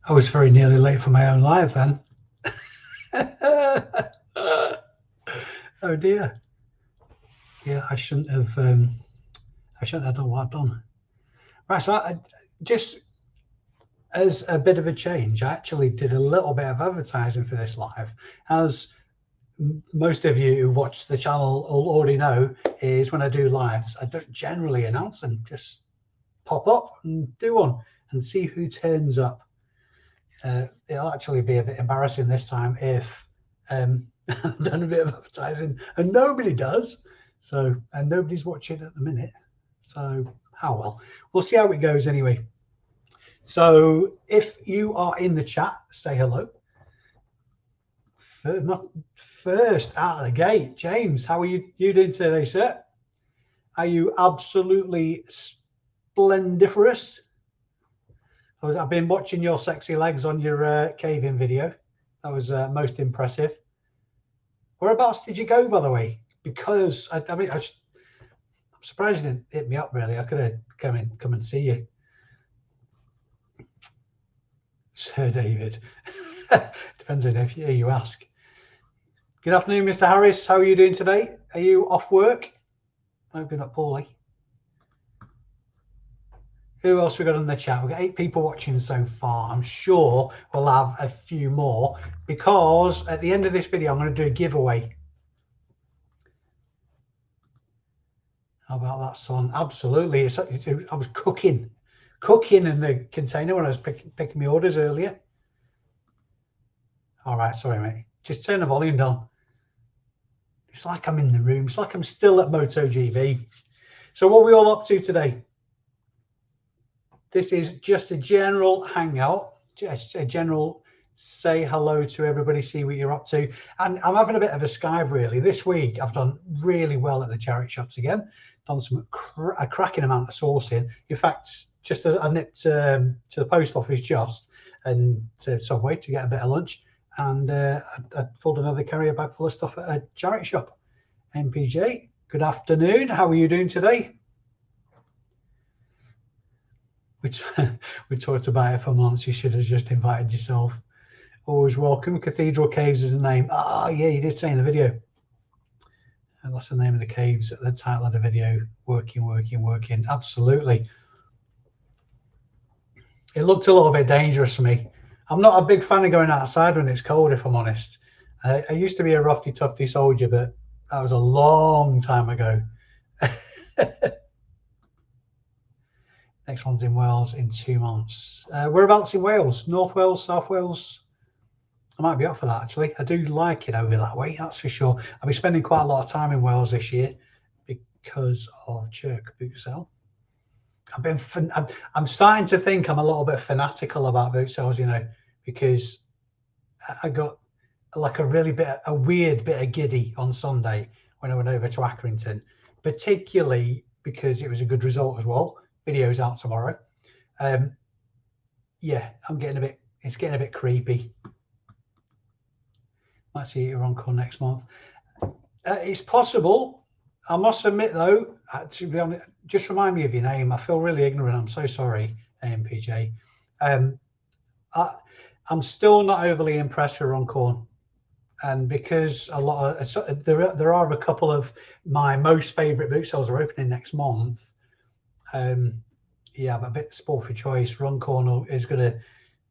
I was very nearly late for my own live then. Oh dear. Yeah, I shouldn't have done what I've done. Right, so I just as a bit of a change, I actually did a little bit of advertising for this live. As most of you who watch the channel already know, is when I do lives, I don't generally announce them, just pop up and do one and see who turns up. It'll actually be a bit embarrassing this time if I've done a bit of advertising and nobody does. So, and nobody's watching at the minute. So, how well. We'll see how it goes anyway. So, if you are in the chat, say hello. First out of the gate, James, how are you doing today, sir? Are you absolutely splendiferous? I've been watching your sexy legs on your caving video. That was most impressive. Whereabouts did you go, by the way? Because I'm surprised you didn't hit me up. Really, I could have come and see you, Sir David. Depends on if you ask. Good afternoon, Mr. Harris. How are you doing today? Are you off work? I hope you're not poorly. Who else we got in the chat? We've got 8 people watching so far. I'm sure we'll have a few more because at the end of this video, I'm going to do a giveaway. How about that, son? Absolutely. I was cooking in the container when I was picking my orders earlier. All right, sorry, mate. Just turn the volume down. It's like I'm in the room. It's like I'm still at MotoGP. So what are we all up to today? This is just a general hangout, just a general say hello to everybody, see what you're up to. And I'm having a bit of a skive, really. This week, I've done really well at the charity shops again. Done a cracking amount of sourcing. In fact, just as I nipped to the post office just and to Subway to get a bit of lunch. And I filled another carrier bag full of stuff at a charity shop. MPJ, good afternoon. How are you doing today? We talked about it for months. You should have just invited yourself. Always welcome. Cathedral Caves is the name. Ah, yeah, you did say in the video. And that's the name of the caves at the title of the video. Working. Absolutely. It looked a little bit dangerous for me. I'm not a big fan of going outside when it's cold, if I'm honest. I used to be a roughy, tufty soldier, but that was a long time ago. Next one's in Wales in 2 months. Whereabouts in Wales? North Wales, South Wales? I might be up for that, actually. I do like it over that way, that's for sure. I'll be spending quite a lot of time in Wales this year because of Chirk boot sale. I'm starting to think I'm a little bit fanatical about boot sales, you know, because I got like a weird bit of giddy on Sunday when I went over to Accrington, particularly because it was a good result as well. Video's out tomorrow. Yeah, it's getting a bit creepy. Might see you on call next month. It's possible. I must admit though, to be honest, just remind me of your name. I feel really ignorant. I'm so sorry, MPJ. I'm still not overly impressed with Runcorn. And because there are a couple of my most favourite boot sales are opening next month. Yeah, I'm a bit spoiled for choice. Runcorn is going to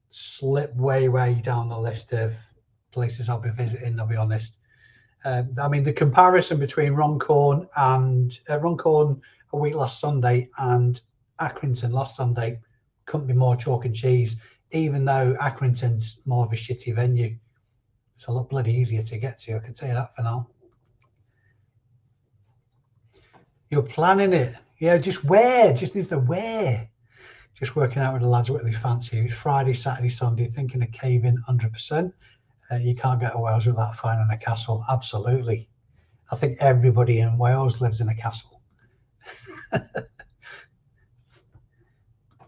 slip way down the list of places I'll be visiting, I'll be honest. I mean, the comparison between Runcorn a week last Sunday and Accrington last Sunday couldn't be more chalk and cheese, even though Accrington's more of a shitty venue. It's a lot bloody easier to get to, I can tell you that for now. You're planning it. Yeah, just needs to wear. Just working out with the lads what they fancy. Friday, Saturday, Sunday, thinking of caving 100%. You can't get to Wales without finding a castle. Absolutely. I think everybody in Wales lives in a castle.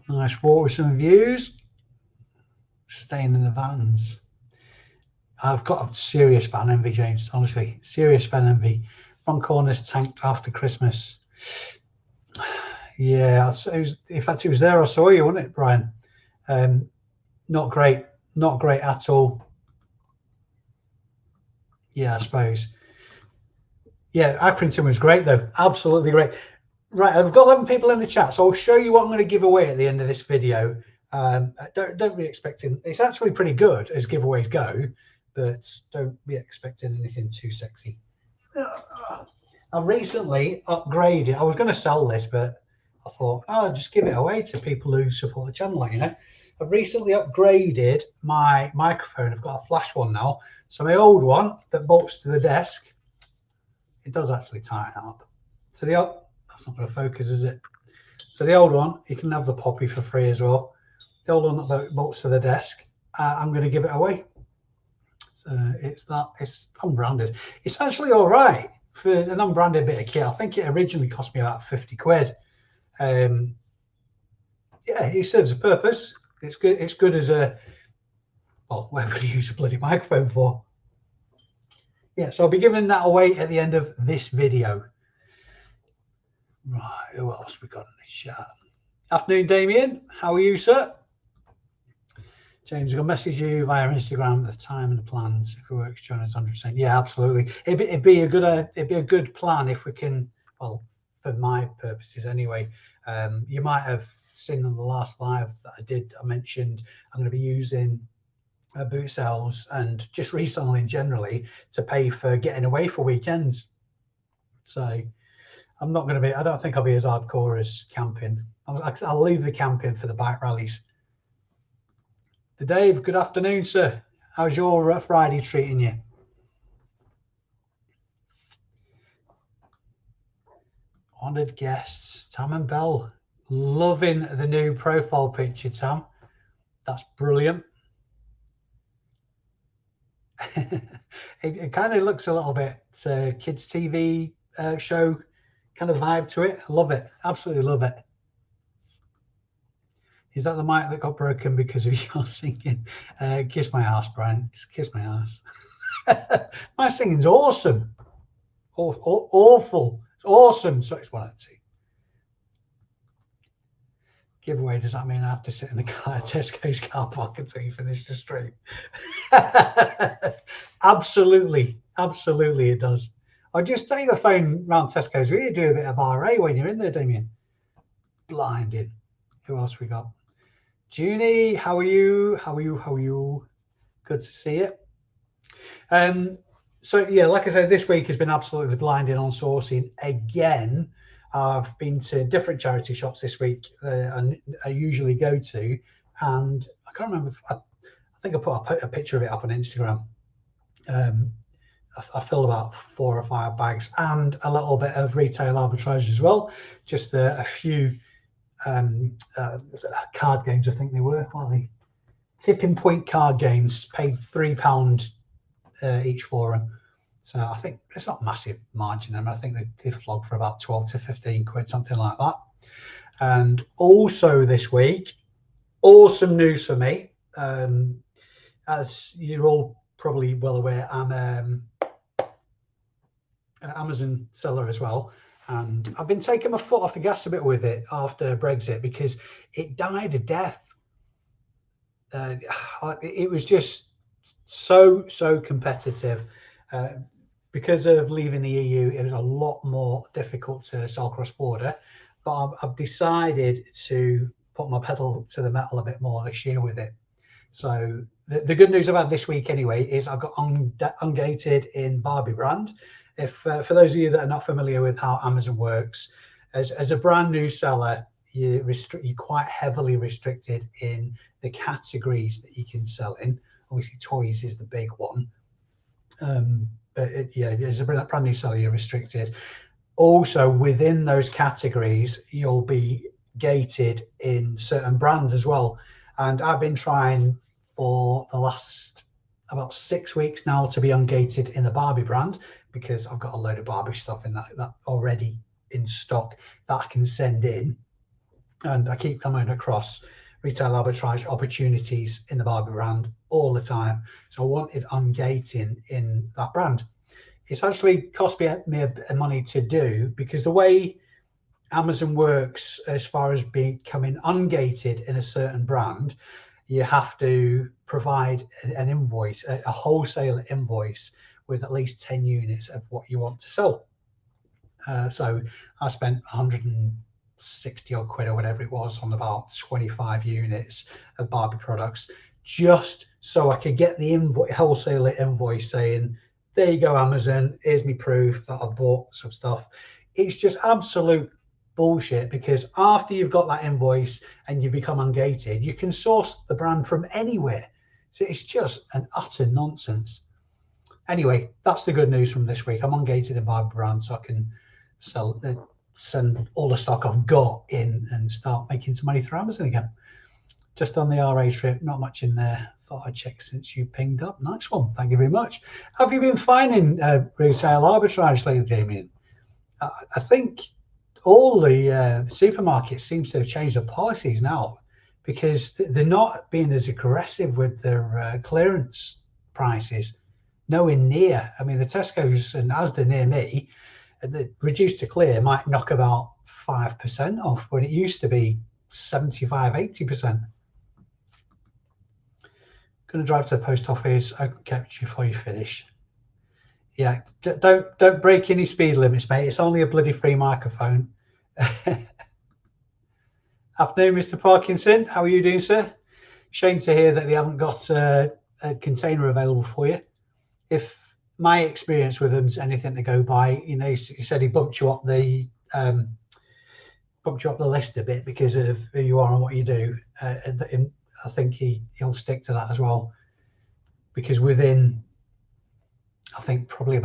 Nice walk with some views. Staying in the vans. I've got a serious fan envy, James. Honestly, serious fan envy. Runcorn's tanked after Christmas. Yeah, in fact, it was there I saw you, wasn't it, Brian? not great at all. Yeah, I suppose. Yeah, Accrington was great though, absolutely great. Right, I've got 11 people in the chat, so I'll show you what I'm going to give away at the end of this video. Don't be expecting, it's actually pretty good as giveaways go, but don't be expecting anything too sexy. I recently upgraded, I was going to sell this, but I thought, oh, I'll just give it away to people who support the channel, you know. I've recently upgraded my microphone. I've got a flash one now. So my old one that bolts to the desk, it does actually tighten up. So that's not going to focus, is it? So the old one, you can have the poppy for free as well. The old one that bolts to the desk, I'm going to give it away. So it's unbranded. It's actually all right for an unbranded bit of kit. I think it originally cost me about 50 quid. Yeah, it serves a purpose. It's good. It's good as a, well, where would you use a bloody microphone for? Yeah, so I'll be giving that away at the end of this video. Right, who else we got in this chat? Afternoon, Damien. How are you, sir? James, I'm going to message you via Instagram the time and the plans. If it works, join us 100%. Yeah, absolutely. It'd be a good plan if we can. Well, for my purposes anyway. You might have seen on the last live that I mentioned I'm going to be using boot sales and just reselling generally to pay for getting away for weekends. So I'm not going to be. I don't think I'll be as hardcore as camping. I'll leave the camping for the bike rallies. Dave, good afternoon, sir. How's your Friday treating you? Honoured guests, Tam and Belle. Loving the new profile picture, Tam. That's brilliant. It kind of looks a little bit kids TV show kind of vibe to it. Love it. Absolutely love it. Is that the mic that got broken because of your singing? Kiss my ass, Brian. Just kiss my ass. My singing's awesome. Awful. It's awesome. So it's 1 out of 2. Giveaway, does that mean I have to sit in the car at Tesco's car park until you finish the stream? Absolutely. Absolutely it does. I'll just take the phone round Tesco's. We do a bit of RA when you're in there, Damien. Blinding. Who else we got? Junie, how are you? How are you? How are you? Good to see you. So yeah, like I said, this week has been absolutely blinding on sourcing again. I've been to different charity shops this week I usually go to, and I can't remember. I think I put a picture of it up on Instagram. I filled about 4 or 5 bags and a little bit of retail arbitrage as well. Just a few card games, I think they were. What are they? Tipping point card games. Paid £3 each for them. So I think it's not massive margin. I think they flogged for about 12 to 15 quid, something like that. And also this week, awesome news for me. As you're all probably well aware, I'm an Amazon seller as well. And I've been taking my foot off the gas a bit with it after Brexit because it died a death. It was just so competitive. Because of leaving the EU, it was a lot more difficult to sell cross-border. But I've decided to put my pedal to the metal a bit more this year with it. So the good news about this week anyway is I've got ungated in Barbie brand. If for those of you that are not familiar with how Amazon works, as a brand new seller, you're quite heavily restricted in the categories that you can sell in. Obviously, toys is the big one. But as a brand new seller, you're restricted. Also, within those categories, you'll be gated in certain brands as well. And I've been trying for the last about 6 weeks now to be ungated in the Barbie brand because I've got a load of Barbie stuff in that already in stock that I can send in. And I keep coming across retail arbitrage opportunities in the Barbie brand all the time. So I wanted ungating in that brand. It's actually cost me money to do because the way Amazon works as far as becoming ungated in a certain brand you have to provide an invoice, a wholesale invoice with at least 10 units of what you want to sell. So I spent 160 odd quid or whatever it was on about 25 units of Barbie products, just so I could get the wholesaler invoice saying, there you go, Amazon, here's me proof that I bought some stuff. It's just absolute bullshit, because after you've got that invoice and you become ungated, you can source the brand from anywhere. So it's just an utter nonsense. Anyway, that's the good news from this week. I'm ungated in Barbie brand, so I can send all the stock I've got in and start making some money through Amazon again. Just on the RA trip, not much in there. Thought I'd check since you pinged up. Nice one, thank you very much. Have you been finding retail arbitrage lately, Damien? I think all the supermarkets seem to have changed their policies now, because they're not being as aggressive with their clearance prices. Nowhere near. I mean, the Tesco's and Asda near me, the reduced to clear might knock about 5% off when it used to be 75, 80%. Going to drive to the post office. I can catch you before you finish. Yeah, don't break any speed limits, mate. It's only a bloody free microphone. Afternoon, Mr. Parkinson. How are you doing, sir? Shame to hear that they haven't got a container available for you. If my experience with them's anything to go by, you know, he said he bumped you up the list a bit because of who you are and what you do. And I think he'll stick to that as well, because within, I think probably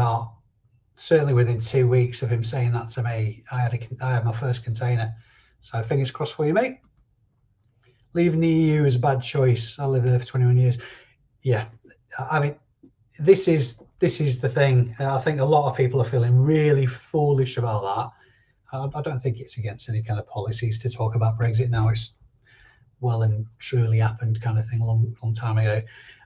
certainly within 2 weeks of him saying that to me, I had my first container. So fingers crossed for you, mate. Leaving the EU is a bad choice. I lived there for 21 years. Yeah, I mean, this is the thing. I think a lot of people are feeling really foolish about that. I don't think it's against any kind of policies to talk about Brexit now. It's well and truly happened kind of thing a long time ago.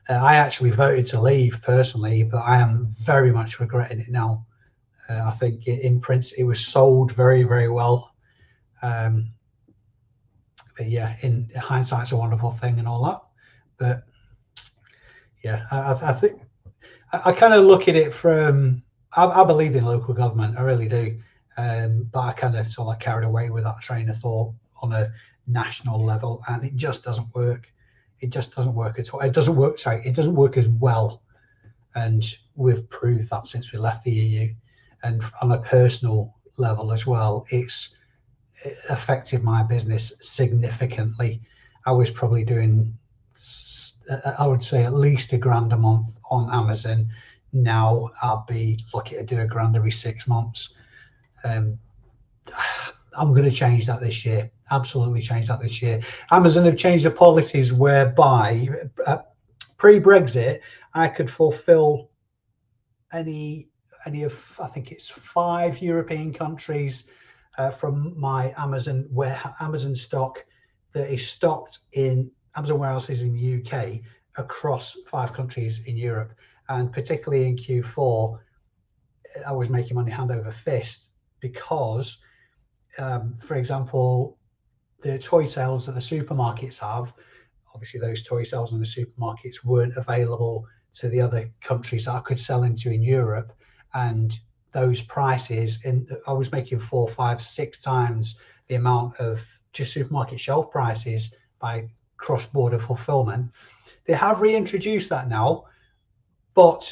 I actually voted to leave personally, but I am very much regretting it now. I think in print it was sold very, very well. But yeah, in hindsight, it's a wonderful thing and all that. But yeah, I think I kind of look at it from, I believe in local government, I really do. But I kind of sort of carried away with that train of thought on a national level, and it just doesn't work. It just doesn't work at all. It doesn't work as well. And we've proved that since we left the EU. And on a personal level as well, it affected my business significantly. I was probably doing, I would say, at least £1,000 a month on Amazon. Now I'll be lucky to do £1,000 every 6 months. I'm going to change that this year. Absolutely change that this year. Amazon have changed the policies whereby pre-Brexit I could fulfill any of, I think it's 5 European countries from my Amazon stock that is stocked in Amazon warehouses in the UK across 5 countries in Europe. And particularly in Q4, I was making money hand over fist because, for example, the toy sales that the supermarkets have, obviously those toy sales in the supermarkets weren't available to the other countries that I could sell into in Europe. And those prices, I was making 4, 5, 6 times the amount of just supermarket shelf prices by cross-border fulfillment. They have reintroduced that now, but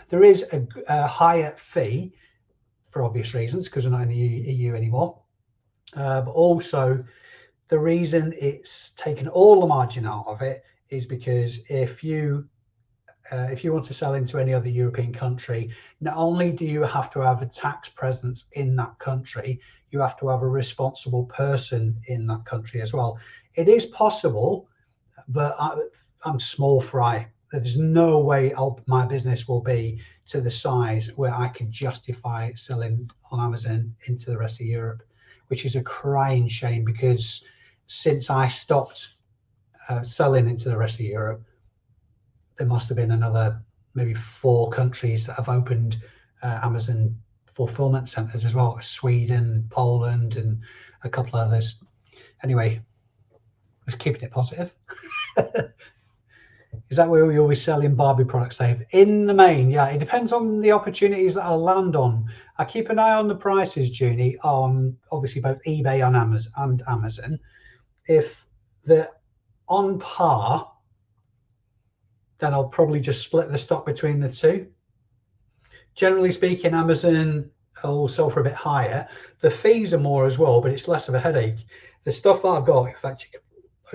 there is a higher fee for obvious reasons, because we're not in the EU anymore. But also, the reason it's taken all the margin out of it is because if you want to sell into any other European country, not only do you have to have a tax presence in that country, you have to have a responsible person in that country as well. It is possible, but I'm small fry. There's no way my business will be to the size where I can justify selling on Amazon into the rest of Europe, which is a crying shame, because since I stopped selling into the rest of Europe, there must have been another maybe 4 countries that have opened Amazon fulfillment centers as well: Sweden, Poland, and a couple others. Anyway, Just keeping it positive. Is that where we always selling Barbie products, Dave? In the main, yeah. It depends on the opportunities that I'll land on. I keep an eye on the prices, Junie, on obviously both eBay and Amazon. If they're on par, then I'll probably just split the stock between the two. Generally speaking, Amazon will sell for a bit higher. The fees are more as well, but it's less of a headache. The stuff that I've got, in fact, you could,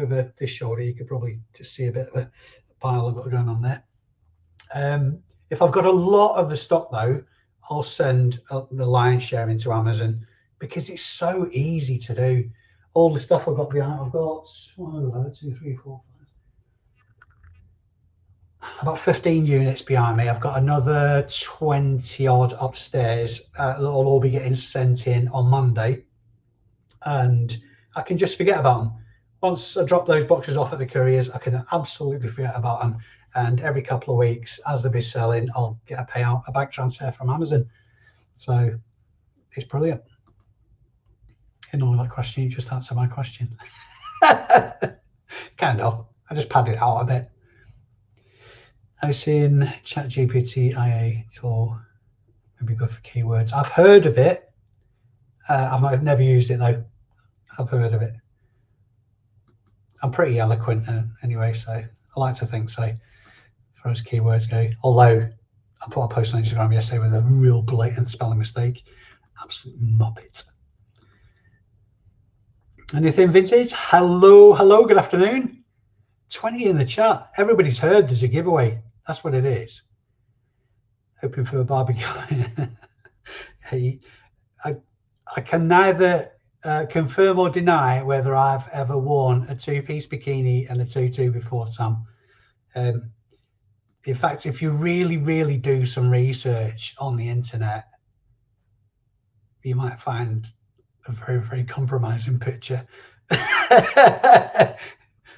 over this shoulder, you could probably just see a bit of a pile I've got going on there. If I've got a lot of the stock though, I'll send the lion's share into Amazon because it's so easy to do. All the stuff I've got behind, I've got 1, 2, 3, 4, 5, about 15 units behind me. I've got another 20 odd upstairs that'll all be getting sent in on Monday, and I can just forget about them. Once I drop those boxes off at the couriers, I can absolutely forget about them. And every couple of weeks, as they'll be selling, I'll get a payout, a bank transfer from Amazon. So it's brilliant. Ignore that question, you just answered my question. Kind of. I just padded it out a bit. I've seen ChatGPT IA tool. Maybe good for keywords. I've heard of it. I've never used it though. I've heard of it. I'm pretty eloquent anyway, so I like to think so. As far as keywords go, although I put a post on Instagram yesterday with a real blatant spelling mistake. Absolute muppet. Anything vintage? Hello, good afternoon. 20 in the chat. Everybody's heard there's a giveaway. That's what it is. Hoping for a barbecue. Hey, I can neither confirm or deny whether I've ever worn a two-piece bikini and a tutu before, Sam. In fact, if you really do some research on the internet, you might find a very compromising picture.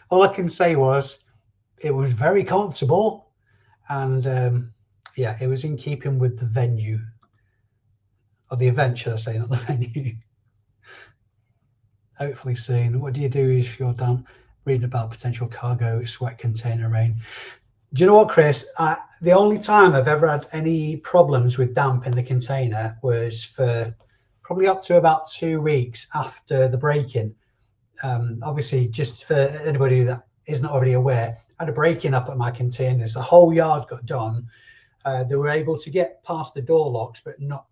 All I can say was it was very comfortable, and yeah, it was in keeping with the venue, or the event, should I say, not the venue. Hopefully soon. What do you do if you're done reading about potential cargo sweat container rain? Do you know what, Chris? The only time I've ever had any problems with damp in the container was for probably up to about 2 weeks after the break-in. Obviously, just for anybody that isn't already aware, I had a break-in up at my containers. The whole yard got done. They were able to get past the door locks, but not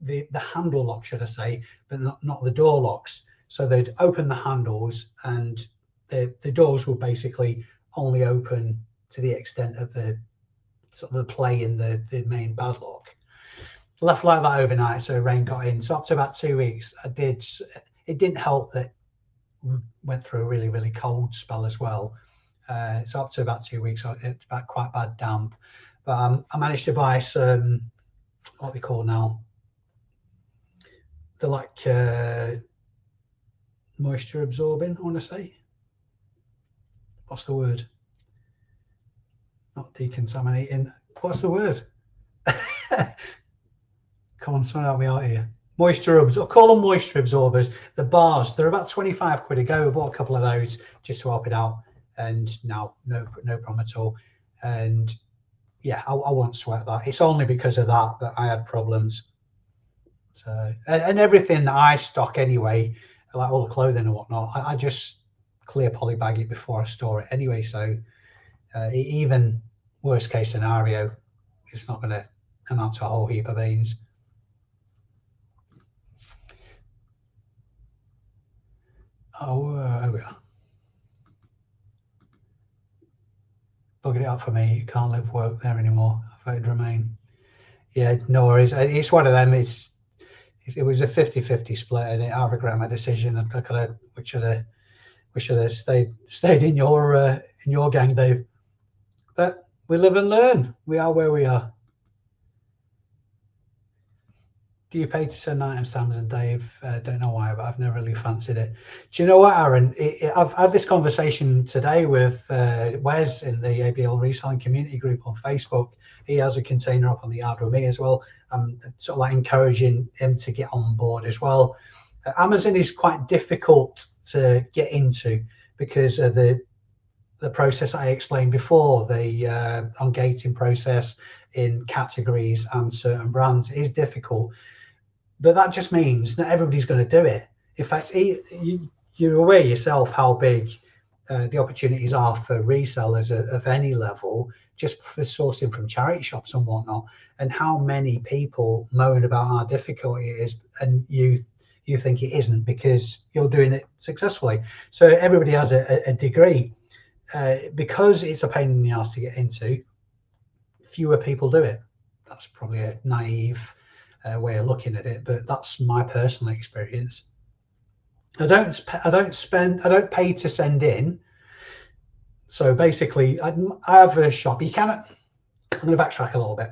the handle lock, should I say, but not the door locks. So they'd open the handles, and the doors would basically only open to the extent of the sort of the play in the main padlock. Left like that overnight, so rain got in. So up to about 2 weeks, it didn't help that we went through a really cold spell as well. So up to about 2 weeks, it's about quite bad damp. But I managed to buy some, what they call now, they're like moisture absorbing, I want to say. What's the word? Not decontaminating. What's the word? Come on, someone help me out here. Moisture absorbers. Call them moisture absorbers. The bars, they're about 25 quid a go. I bought a couple of those just to help it out, and now no problem at all. And yeah, I won't sweat that. It's only because of that I had problems. So and everything that I stock anyway, like all the clothing and whatnot, I just clear polybag it before I store it anyway. So even worst case scenario, it's not going to amount to a whole heap of beans. Oh, here we are. Bugging it up for me. You can't live work there anymore. I voted Remain. Yeah, no worries. It's one of them. It was a 50-50 split, and I regret my decision. I could have, we should have stayed in your gang, Dave. But we live and learn. We are where we are. Do you pay to send items to Amazon, Dave? Don't know why, but I've never really fancied it. Do you know what, Aaron? I've had this conversation today with Wes in the ABL reselling community group on Facebook. He has a container up on the yard with me as well. I'm sort of like encouraging him to get on board as well. Amazon is quite difficult to get into because of the process I explained before, the ungating process in categories and certain brands is difficult. But that just means not everybody's going to do it. In fact, you're aware yourself how big the opportunities are for resellers of any level, just for sourcing from charity shops and whatnot, and how many people moan about how difficult it is, and you think it isn't because you're doing it successfully. So everybody has a degree. Because it's a pain in the ass to get into, fewer people do it. That's probably a naive way of looking at it, but that's my personal experience. I don't pay to send in. So basically, I have a shop. I'm going to backtrack a little bit.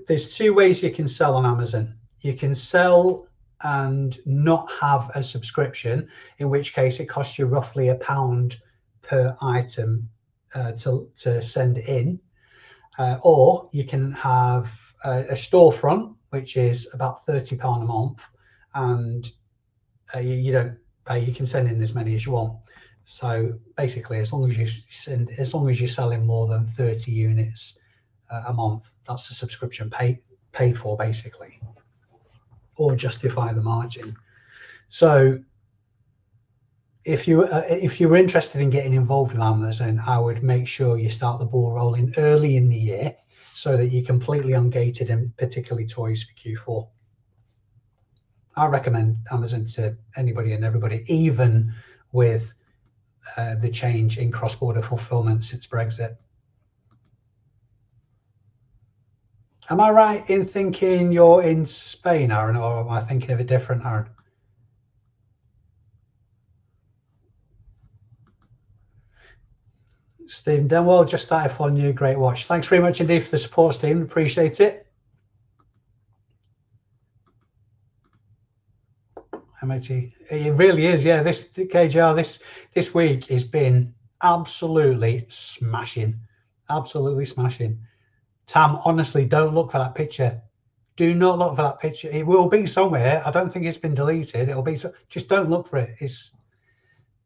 There's two ways you can sell on Amazon. You can sell and not have a subscription, in which case it costs you roughly £1 per item to send in, or you can have a storefront, which is about £30 a month, and you don't pay. You can send in as many as you want. So basically, as long as you're selling more than 30 units a month, that's a subscription paid for, basically, or justify the margin. So if you were interested in getting involved with Amazon, I would make sure you start the ball rolling early in the year so that you're completely ungated, and particularly toys for Q4. I recommend Amazon to anybody and everybody, even with the change in cross-border fulfillment since Brexit. Am I right in thinking you're in Spain, Aaron, or am I thinking of a different Aaron? Stephen Denwell just started following you. Great watch. Thanks very much indeed for the support, Stephen. Appreciate it. MOT. It really is. Yeah, this KJR this week has been absolutely smashing. Absolutely smashing. Tam, honestly, don't look for that picture. Do not look for that picture. It will be somewhere. I don't think it's been deleted. It'll be just don't look for it.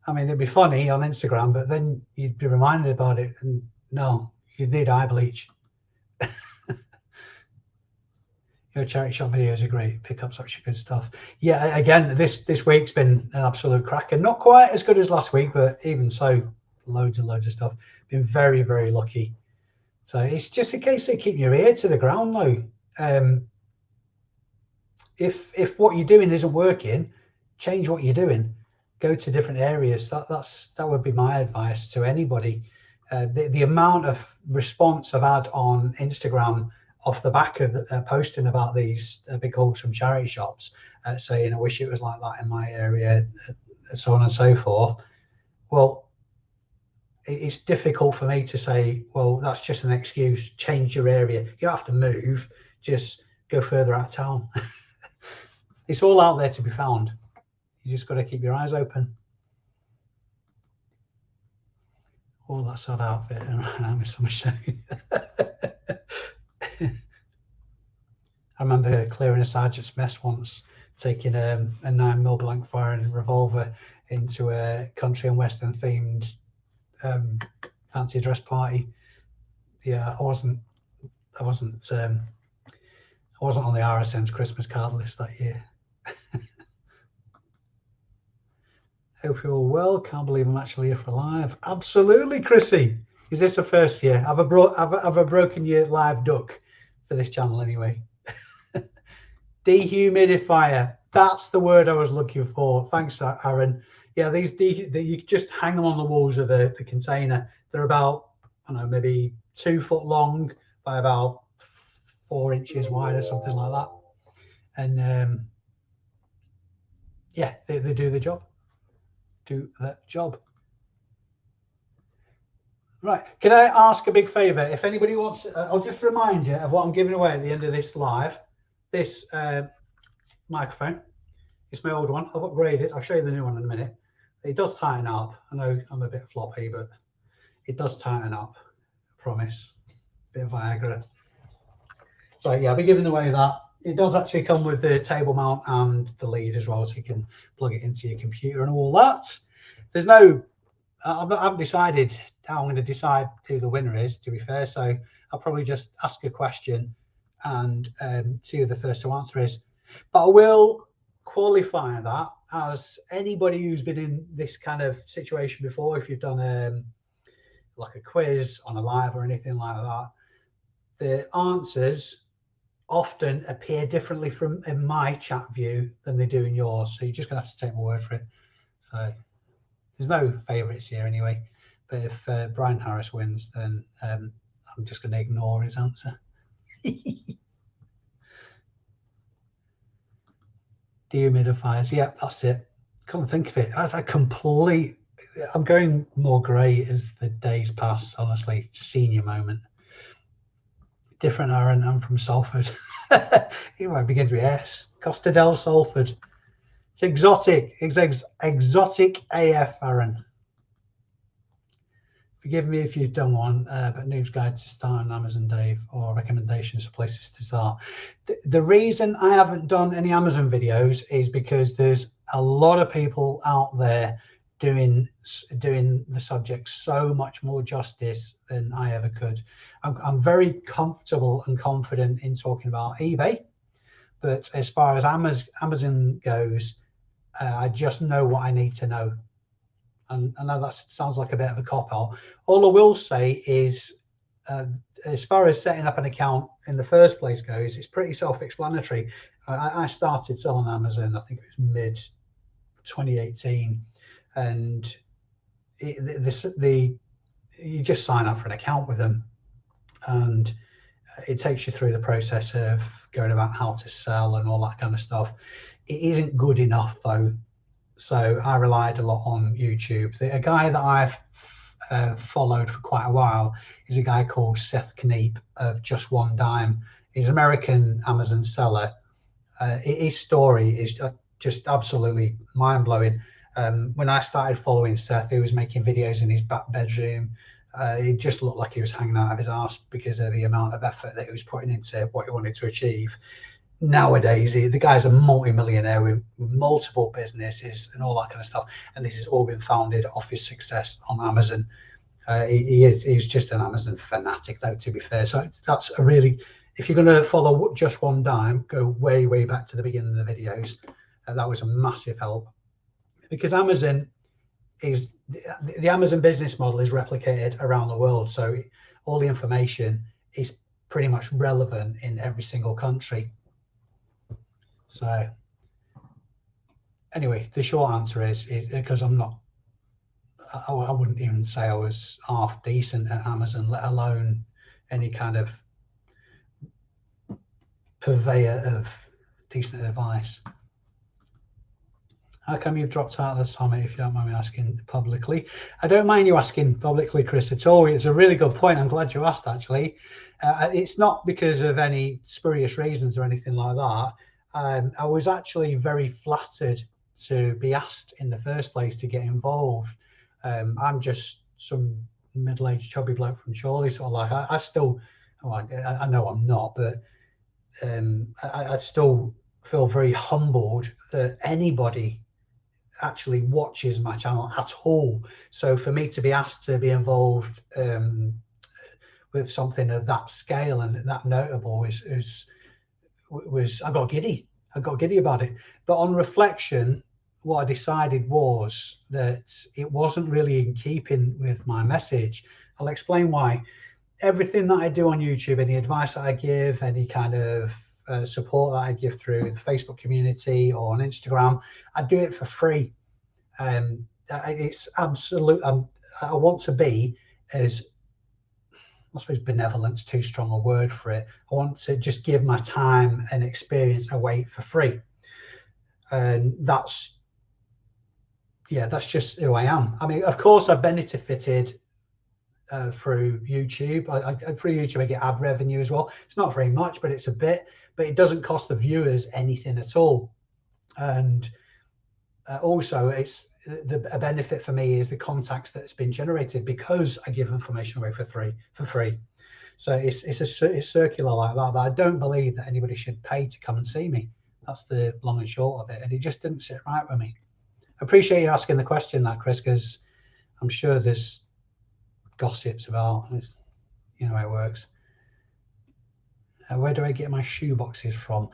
I mean, it'd be funny on Instagram, but then you'd be reminded about it, and no, you'd need eye bleach. Your charity shop videos are great. Pick up such good stuff. Yeah, again, this week's been an absolute cracker. Not quite as good as last week, but even so, loads of stuff. Been very, very lucky. So it's just a case of keeping your ear to the ground, though. If what you're doing isn't working, change what you're doing. Go to different areas. That would be my advice to anybody. The amount of response I've had on Instagram off the back of posting about these big hauls from charity shops, saying I wish it was like that in my area, so on and so forth. Well, it's difficult for me to say, well, that's just an excuse. Change your area. You don't have to move. Just go further out of town. It's all out there to be found. You just got to keep your eyes open. Oh, that sort of outfit around so much. I remember clearing a sergeant's mess once, taking a 9mm blank firing revolver into a country and western themed fancy dress party. Yeah, I wasn't on the RSM's Christmas card list that year. Hope you're all well. Can't believe I'm actually here for live. Absolutely, Chrissy. Is this the first year? Have a broken year live duck for this channel anyway. Dehumidifier. That's the word I was looking for. Thanks, Aaron. Yeah, you just hang them on the walls of the container. They're about, I don't know, maybe 2 foot long by about 4 inches wide or something like that. And yeah, they do the job. Right, can I ask a big favor? If anybody wants, I'll just remind you of what I'm giving away at the end of this live. This microphone, it's my old one. I've upgraded. I'll show you the new one in a minute. It does tighten up. I know I'm a bit floppy, but it does tighten up. I promise. Bit of Viagra. So yeah, I'll be giving away that. It does actually come with the table mount and the lead as well, so you can plug it into your computer and all that. There's no I haven't decided how I'm going to decide who the winner is, to be fair. So I'll probably just ask a question and see who the first to answer is. But I will qualify that as anybody who's been in this kind of situation before. If you've done like a quiz on a live or anything like that, the answers often appear differently from in my chat view than they do in yours. So you're just gonna have to take my word for it. So there's no favourites here anyway. But if Brian Harris wins, then I'm just going to ignore his answer. Dehumidifiers, yeah, that's it. Can't think of it. That's a complete. I'm going more grey as the days pass. Honestly, senior moment. Different, Aaron. I'm from Salford. It begins with S. Costa del Salford. It's exotic. It's exotic AF, Aaron. Forgive me if you've done one, but news guide to start on Amazon, Dave, or recommendations for places to start. The reason I haven't done any Amazon videos is because there's a lot of people out there doing the subject so much more justice than I ever could. I'm very comfortable and confident in talking about eBay, but as far as Amazon goes, I just know what I need to know. And I know that sounds like a bit of a cop-out. All I will say is, as far as setting up an account in the first place goes, it's pretty self-explanatory. I started selling on Amazon, I think it was mid 2018, and you just sign up for an account with them, and it takes you through the process of going about how to sell and all that kind of stuff. It isn't good enough though. So I relied a lot on YouTube. A guy that I've followed for quite a while is a guy called Seth Kneep of Just One Dime. He's an American Amazon seller. His story is just absolutely mind-blowing. When I started following Seth, he was making videos in his back bedroom. It just looked like he was hanging out of his arse because of the amount of effort that he was putting into what he wanted to achieve. Nowadays, the guy's a multi-millionaire with multiple businesses and all that kind of stuff, and this has all been founded off his success on Amazon. He's just an Amazon fanatic, though, to be fair. So that's a really, if you're going to follow Just One Dime, go way back to the beginning of the videos. That was a massive help, because Amazon is the Amazon business model is replicated around the world, so all the information is pretty much relevant in every single country. So anyway, the short answer is because I wouldn't even say I was half decent at Amazon, let alone any kind of purveyor of decent advice. How come you've dropped out of the summit, if you don't mind me asking publicly? I don't mind you asking publicly, Chris, at all. It's a really good point. I'm glad you asked, actually. It's not because of any spurious reasons or anything like that. I was actually very flattered to be asked in the first place to get involved. I'm just some middle-aged chubby bloke from Chorley, sort of like I still, I know I'm not, but I still feel very humbled that anybody actually watches my channel at all. So for me to be asked to be involved with something of that scale and that notable was I got giddy about it. But on reflection, what I decided was that it wasn't really in keeping with my message. I'll explain why. Everything that I do on YouTube, any advice that I give, any kind of support that I give through the Facebook community or on Instagram, I do it for free. It's absolute. I want to be as, I suppose benevolent's too strong a word for it. I want to just give my time and experience away for free, and that's just who I am. I mean, of course, I've benefited through YouTube. Through YouTube, I get ad revenue as well. It's not very much, but it's a bit. But it doesn't cost the viewers anything at all. And also, it's a benefit for me is the contacts that's been generated because I give information away for free. So it's circular like that. But I don't believe that anybody should pay to come and see me. That's the long and short of it. And it just didn't sit right with me. I appreciate you asking the question, that Chris, because I'm sure there's gossips about, you know how it works. Where do I get my shoe boxes from?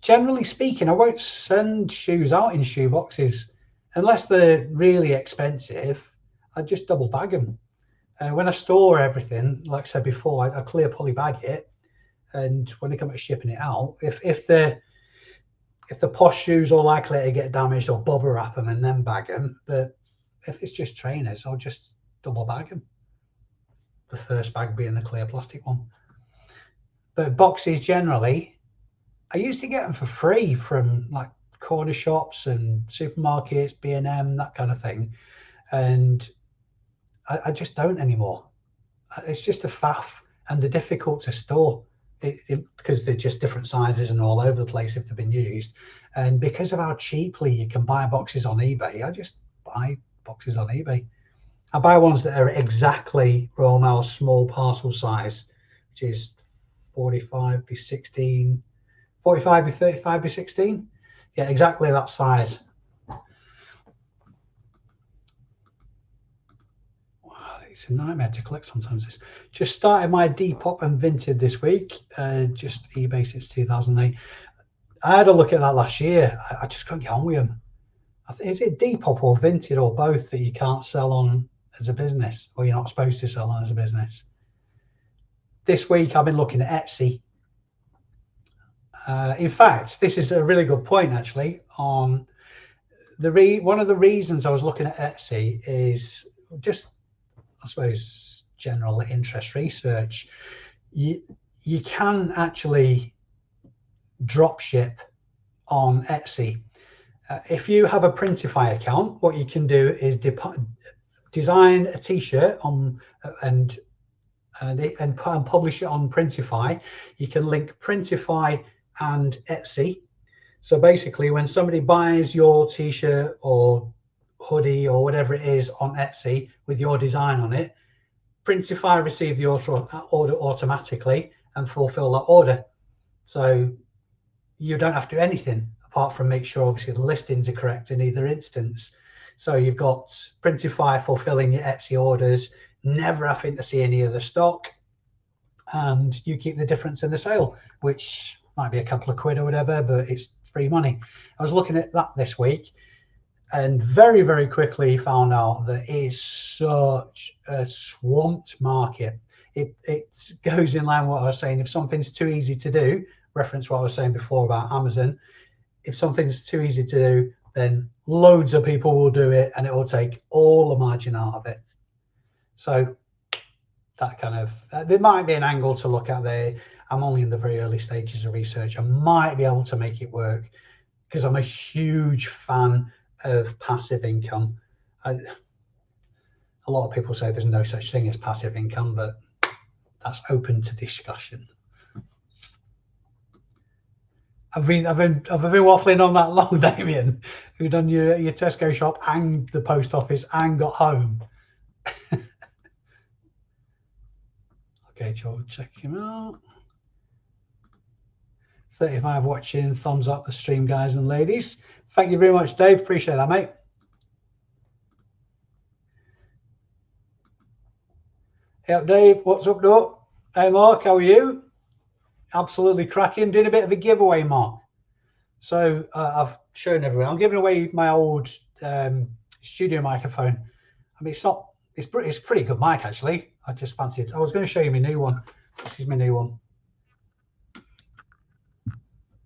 Generally speaking, I won't send shoes out in shoe boxes unless they're really expensive. I just double bag them. When I store everything, like I said before, I clear poly bag it, and when they come to shipping it out, if the posh shoes are likely to get damaged, or bubble wrap them and then bag them. But if it's just trainers, I'll just double bag them. The first bag being the clear plastic one. But boxes generally, I used to get them for free from like corner shops and supermarkets, B&M, that kind of thing. And I just don't anymore. It's just a faff, and they're difficult to store because they're just different sizes and all over the place if they've been used. And because of how cheaply you can buy boxes on eBay, I just buy boxes on eBay. I buy ones that are exactly Royal Mail's small parcel size, which is 45 by 16, 45 by 35 by 16. Yeah, exactly that size. Wow, it's a nightmare to collect sometimes. This just started my Depop and Vinted this week. Just eBay since 2008. I had a look at that last year. I just couldn't get on with them. Is it Depop or Vinted or both that you can't sell on as a business, or you're not supposed to sell on as a business? This week I've been looking at Etsy. In fact, this is a really good point actually. On one of the reasons I was looking at Etsy is just, I suppose, general interest research. You can actually drop ship on Etsy. If you have a Printify account, what you can do is design a t-shirt on and publish it on Printify. You can link Printify and Etsy. So basically, when somebody buys your t-shirt or hoodie or whatever it is on Etsy with your design on it, Printify receive the order automatically and fulfill that order. So you don't have to do anything apart from make sure obviously the listings are correct in either instance. So you've got Printify fulfilling your Etsy orders, never having to see any of the stock, and you keep the difference in the sale, which might be a couple of quid or whatever, but it's free money. I was looking at that this week and very, very quickly found out that it is such a swamped market. It goes in line with what I was saying. If something's too easy to do, reference what I was saying before about Amazon, if something's too easy to do, then loads of people will do it and it will take all the margin out of it. So that kind of, there might be an angle to look at there. I'm only in the very early stages of research. I might be able to make it work because I'm a huge fan of passive income. A lot of people say there's no such thing as passive income, but that's open to discussion. I've been waffling on that long, Damien. You've done your Tesco shop and the post office and got home. Okay, Joel, check him out. 35 watching, thumbs up the stream, guys and ladies. Thank you very much, Dave. Appreciate that, mate. Hey up, Dave. What's up, Doc? Hey, Mark, how are you? Absolutely cracking. Doing a bit of a giveaway, Mark. So I've shown everyone. I'm giving away my old studio microphone. I mean, it's pretty good mic actually. I just fancied. I was going to show you my new one. This is my new one.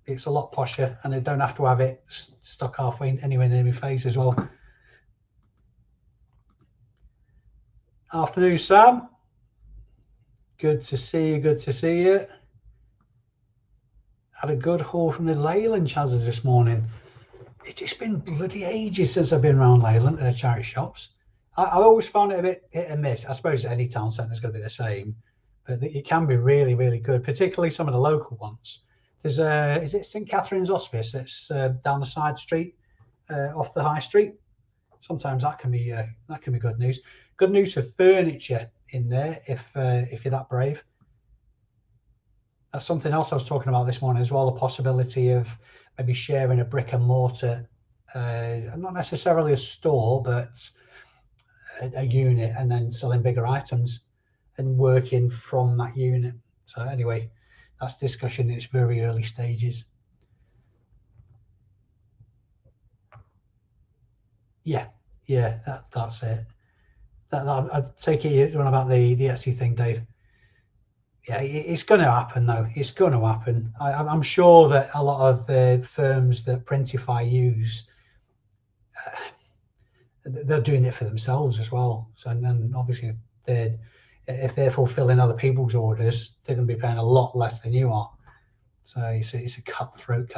It's a lot posher, and I don't have to have it stuck halfway anywhere near my face as well. Afternoon, Sam. Good to see you. Good to see you. Had a good haul from the Leyland Chazers this morning. It's just been bloody ages since I've been around Leyland at the charity shops. I always found it a bit hit and miss. I suppose any town centre is going to be the same, but it can be really, really good, particularly some of the local ones. There's is it St Catherine's Hospice? It's down the side street, off the high street. Sometimes that can be good news. Good news for furniture in there if you're that brave. That's something else I was talking about this morning as well. The possibility of maybe sharing a brick and mortar, not necessarily a store, but a unit and then selling bigger items and working from that unit. So anyway, that's discussion in its very early stages. Yeah, that's it. I take it you're on about the Etsy thing, Dave. Yeah, it's going to happen though. It's going to happen. I'm sure that a lot of the firms that Printify use, they're doing it for themselves as well. So, and then obviously if they're fulfilling other people's orders, they're going to be paying a lot less than you are. So it's a cutthroat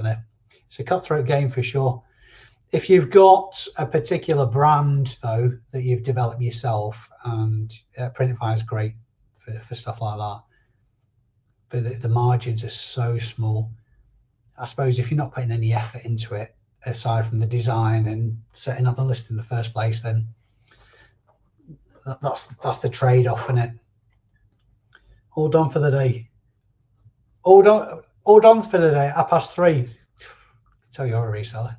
game for sure. If you've got a particular brand though that you've developed yourself, and Printify is great for stuff like that, but the margins are so small. I suppose if you're not putting any effort into it aside from the design and setting up a list in the first place, then that's the trade-off, isn't it? All done for the day. All done for the day. 3:30. Tell you're a reseller.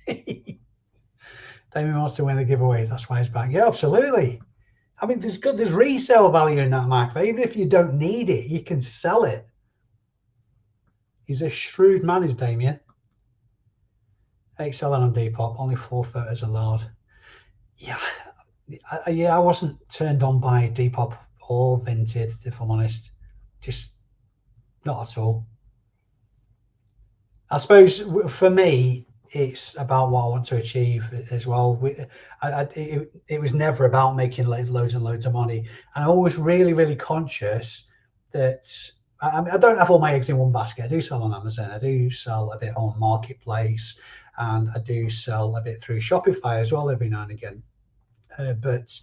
Damien wants to win the giveaway. That's why he's back. Yeah, absolutely. I mean, there's resale value in that market. Even if you don't need it, you can sell it. He's a shrewd man, is Damien. 8 selling on Depop. Only 4 photos allowed. Yeah, I wasn't turned on by Depop or Vinted, if I'm honest. Just not at all. I suppose for me, it's about what I want to achieve as well. It was never about making loads and loads of money. And I'm always really conscious that I don't have all my eggs in one basket. I do sell on Amazon. I do sell a bit on Marketplace, and I do sell a bit through Shopify as well every now and again. But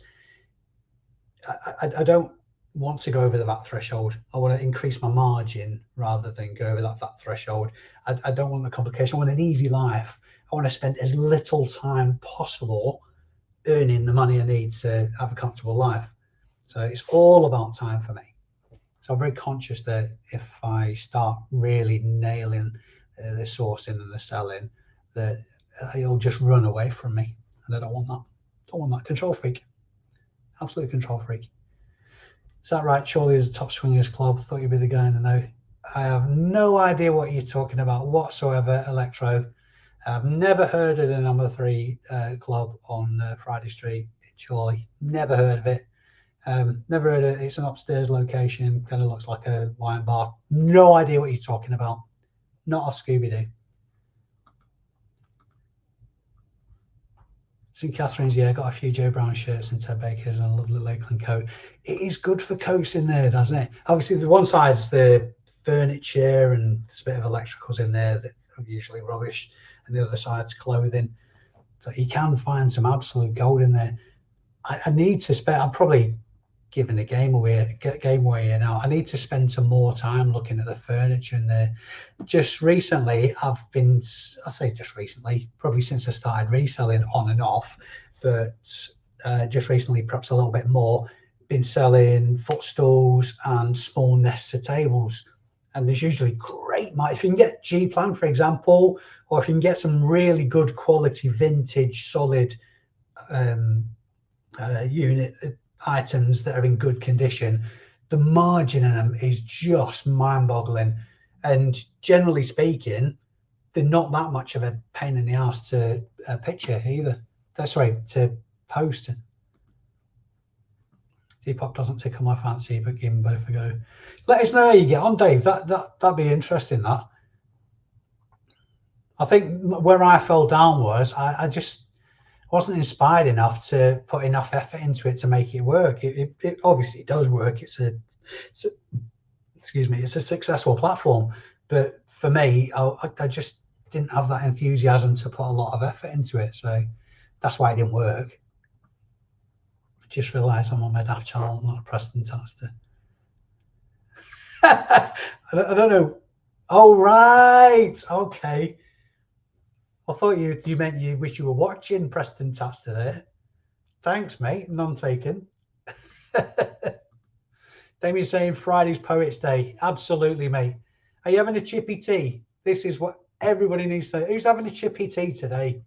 I don't want to go over the VAT threshold. I want to increase my margin rather than go over that VAT threshold. I don't want the complication. I want an easy life. I want to spend as little time possible earning the money I need to have a comfortable life. So it's all about time for me. So I'm very conscious that if I start really nailing the sourcing and the selling, that it'll just run away from me. And I don't want that. Don't want that. Control freak. Absolute control freak. Is that right? Surely there's a Top Swingers Club. Thought you'd be the guy in the know. I have no idea what you're talking about whatsoever, Electro. I've never heard of the number 3 club on Friday Street in Chorley. Never heard of it. Never heard of it. It's an upstairs location. Kind of looks like a wine bar. No idea what you're talking about. Not a Scooby-Doo. St. Catherine's, yeah, got a few Joe Brown shirts and Ted Baker's and a lovely Lakeland coat. It is good for coats in there, doesn't it? Obviously, the one side's the furniture and there's a bit of electricals in there that are usually rubbish, and the other side's clothing. So you can find some absolute gold in there. I need to spend, I'm probably giving the game away here now. I need to spend some more time looking at the furniture in there. Just recently, I say just recently, probably since I started reselling on and off, but just recently, perhaps a little bit more, been selling footstools and small nests of tables. And there's usually great, if you can get G-Plan, for example, or if you can get some really good quality vintage solid unit items that are in good condition, the margin in them is just mind-boggling. And generally speaking, they're not that much of a pain in the ass to picture either. To post. Depop doesn't tickle my fancy, but give them both a go. Let us know how you get on, Dave. That'd be interesting. That I think where I fell down was I just wasn't inspired enough to put enough effort into it to make it work. It obviously does work. It's a successful platform, but for me, I just didn't have that enthusiasm to put a lot of effort into it. So that's why it didn't work. I just realised I'm on my daft channel, not a Preston Taster. I don't know. Oh, right. Okay. I thought you meant you wish you were watching Preston Taster there. Thanks, mate. None taken. Damien's saying Friday's Poets Day. Absolutely, mate. Are you having a chippy tea? This is what everybody needs to know. Who's having a chippy tea today?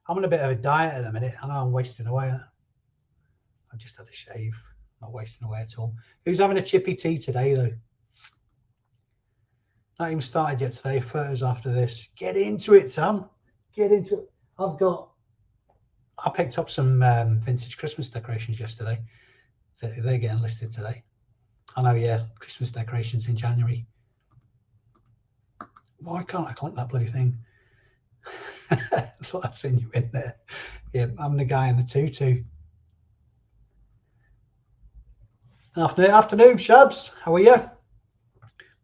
I'm on a bit of a diet at the minute. I know I'm wasting away. I've just had a shave, not wasting away at all. Who's having a chippy tea today though? Not even started yet today. Photos after this. Get into it, Sam. Get into it. I picked up some vintage Christmas decorations yesterday. They're getting listed today. I know, yeah, Christmas decorations in January. Why can't I click that bloody thing? So I've seen you in there. Yeah, I'm the guy in the tutu. Afternoon, Shabs. How are you?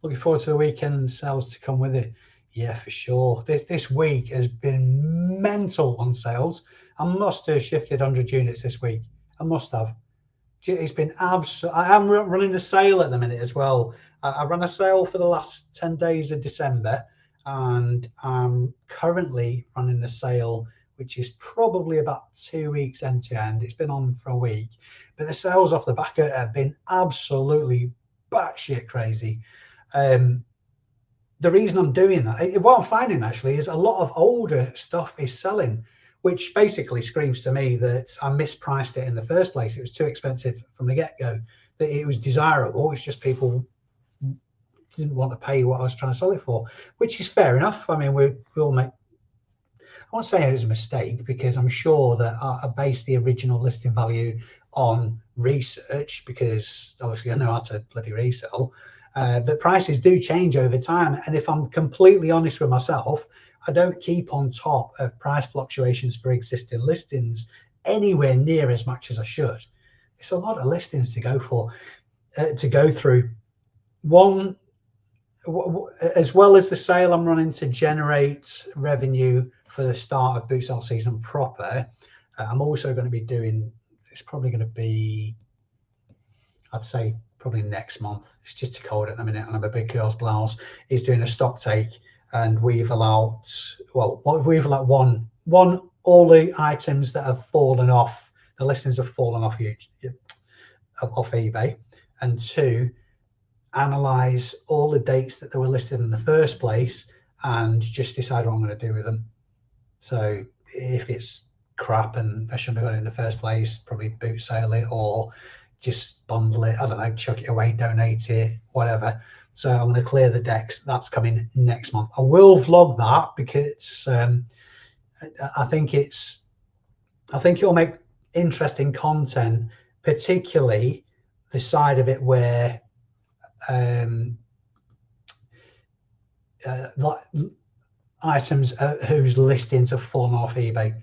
Looking forward to the weekend and sales to come with it. Yeah, for sure. This week has been mental on sales. I must have shifted 100 units this week. I must have. It's been absolute. I am running a sale at the minute as well. I ran a sale for the last 10 days of December, and I'm currently running a sale which is probably about 2 weeks end to end. It's been on for a week, but the sales off the back of it have been absolutely batshit crazy. The reason I'm doing that, what I'm finding actually, is a lot of older stuff is selling, which basically screams to me that I mispriced it in the first place. It was too expensive from the get-go. That it was desirable. It's just people didn't want to pay what I was trying to sell it for, which is fair enough. I mean, we all make. I won't say it was a mistake, because I'm sure that I based the original listing value on research, because obviously I know how to bloody resell. But prices do change over time, and if I'm completely honest with myself, I don't keep on top of price fluctuations for existing listings anywhere near as much as I should. It's a lot of listings to go through. One, as well as the sale I'm running to generate revenue for the start of boot sale season proper, I'm also going to be doing, it's probably going to be, I'd say probably next month. It's just too cold at the minute, and I'm a big girl's blouse. Is doing a stock take, and we've allowed one, all the items that have fallen off, the listings have fallen off eBay, and two, analyze all the dates that they were listed in the first place and just decide what I'm going to do with them. So if it's crap and I shouldn't have got it in the first place, probably boot sale it, or just bundle it, I don't know, chuck it away, donate it, whatever. So I'm going to clear the decks. That's coming next month. I will vlog that, because I think it'll make interesting content, particularly the side of it where items whose listings have fallen off eBay.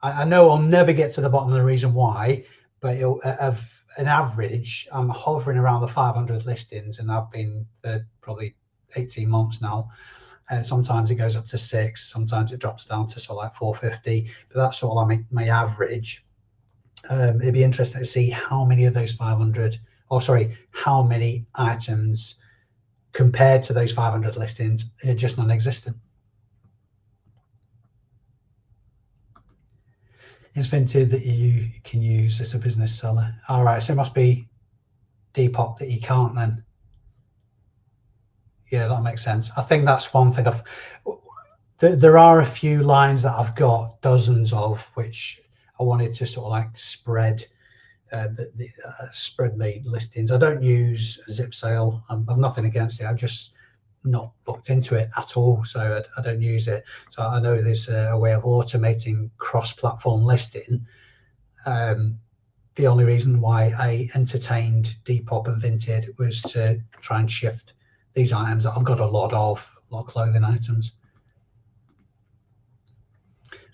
I know I'll never get to the bottom of the reason why, but it'll have an average. I'm hovering around the 500 listings, and I've been for probably 18 months now. Sometimes it goes up to 6, sometimes it drops down to sort of like 450, but that's sort of like my average. It'd be interesting to see how many of those 500, or sorry, how many items compared to those 500 listings are just non-existent. It's Vinted that you can use as a business seller. All right, so it must be Depop that you can't then. Yeah, that makes sense. I think that's one thing. There are a few lines that I've got dozens of, which I wanted to sort of like spread spread my listings. I don't use Zip Sale. I'm nothing against it. I've just not looked into it at all, so I don't use it. So I know there's a way of automating cross-platform listing. The only reason why I entertained Depop and Vinted was to try and shift these items that I've got a lot of clothing items.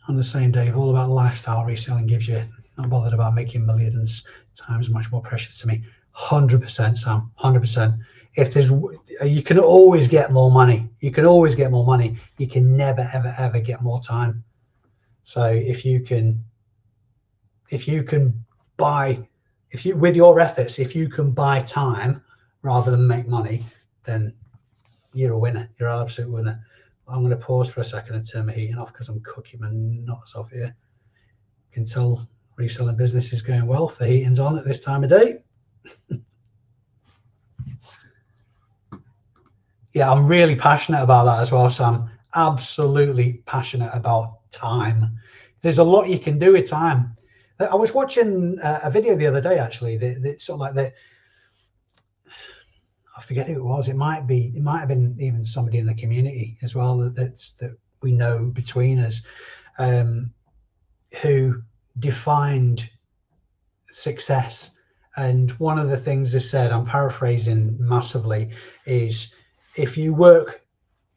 On the same, Dave, all about lifestyle reselling gives you, not bothered about making millions, times much more precious to me. 100%, Sam, 100%. If there's, you can always get more money. You can always get more money. You can never, ever, ever get more time. So if you can buy, with your efforts, if you can buy time rather than make money, then you're a winner. You're an absolute winner. I'm going to pause for a second and turn my heating off because I'm cooking my nuts off here. You can tell reselling business is going well if the heating's on at this time of day. Yeah, I'm really passionate about that as well, Sam. Absolutely passionate about time. There's a lot you can do with time. I was watching a video the other day, actually, that sort of like the, I forget who it was. It might have been even somebody in the community as well that we know between us, who defined success. And one of the things they said, I'm paraphrasing massively, is if you work,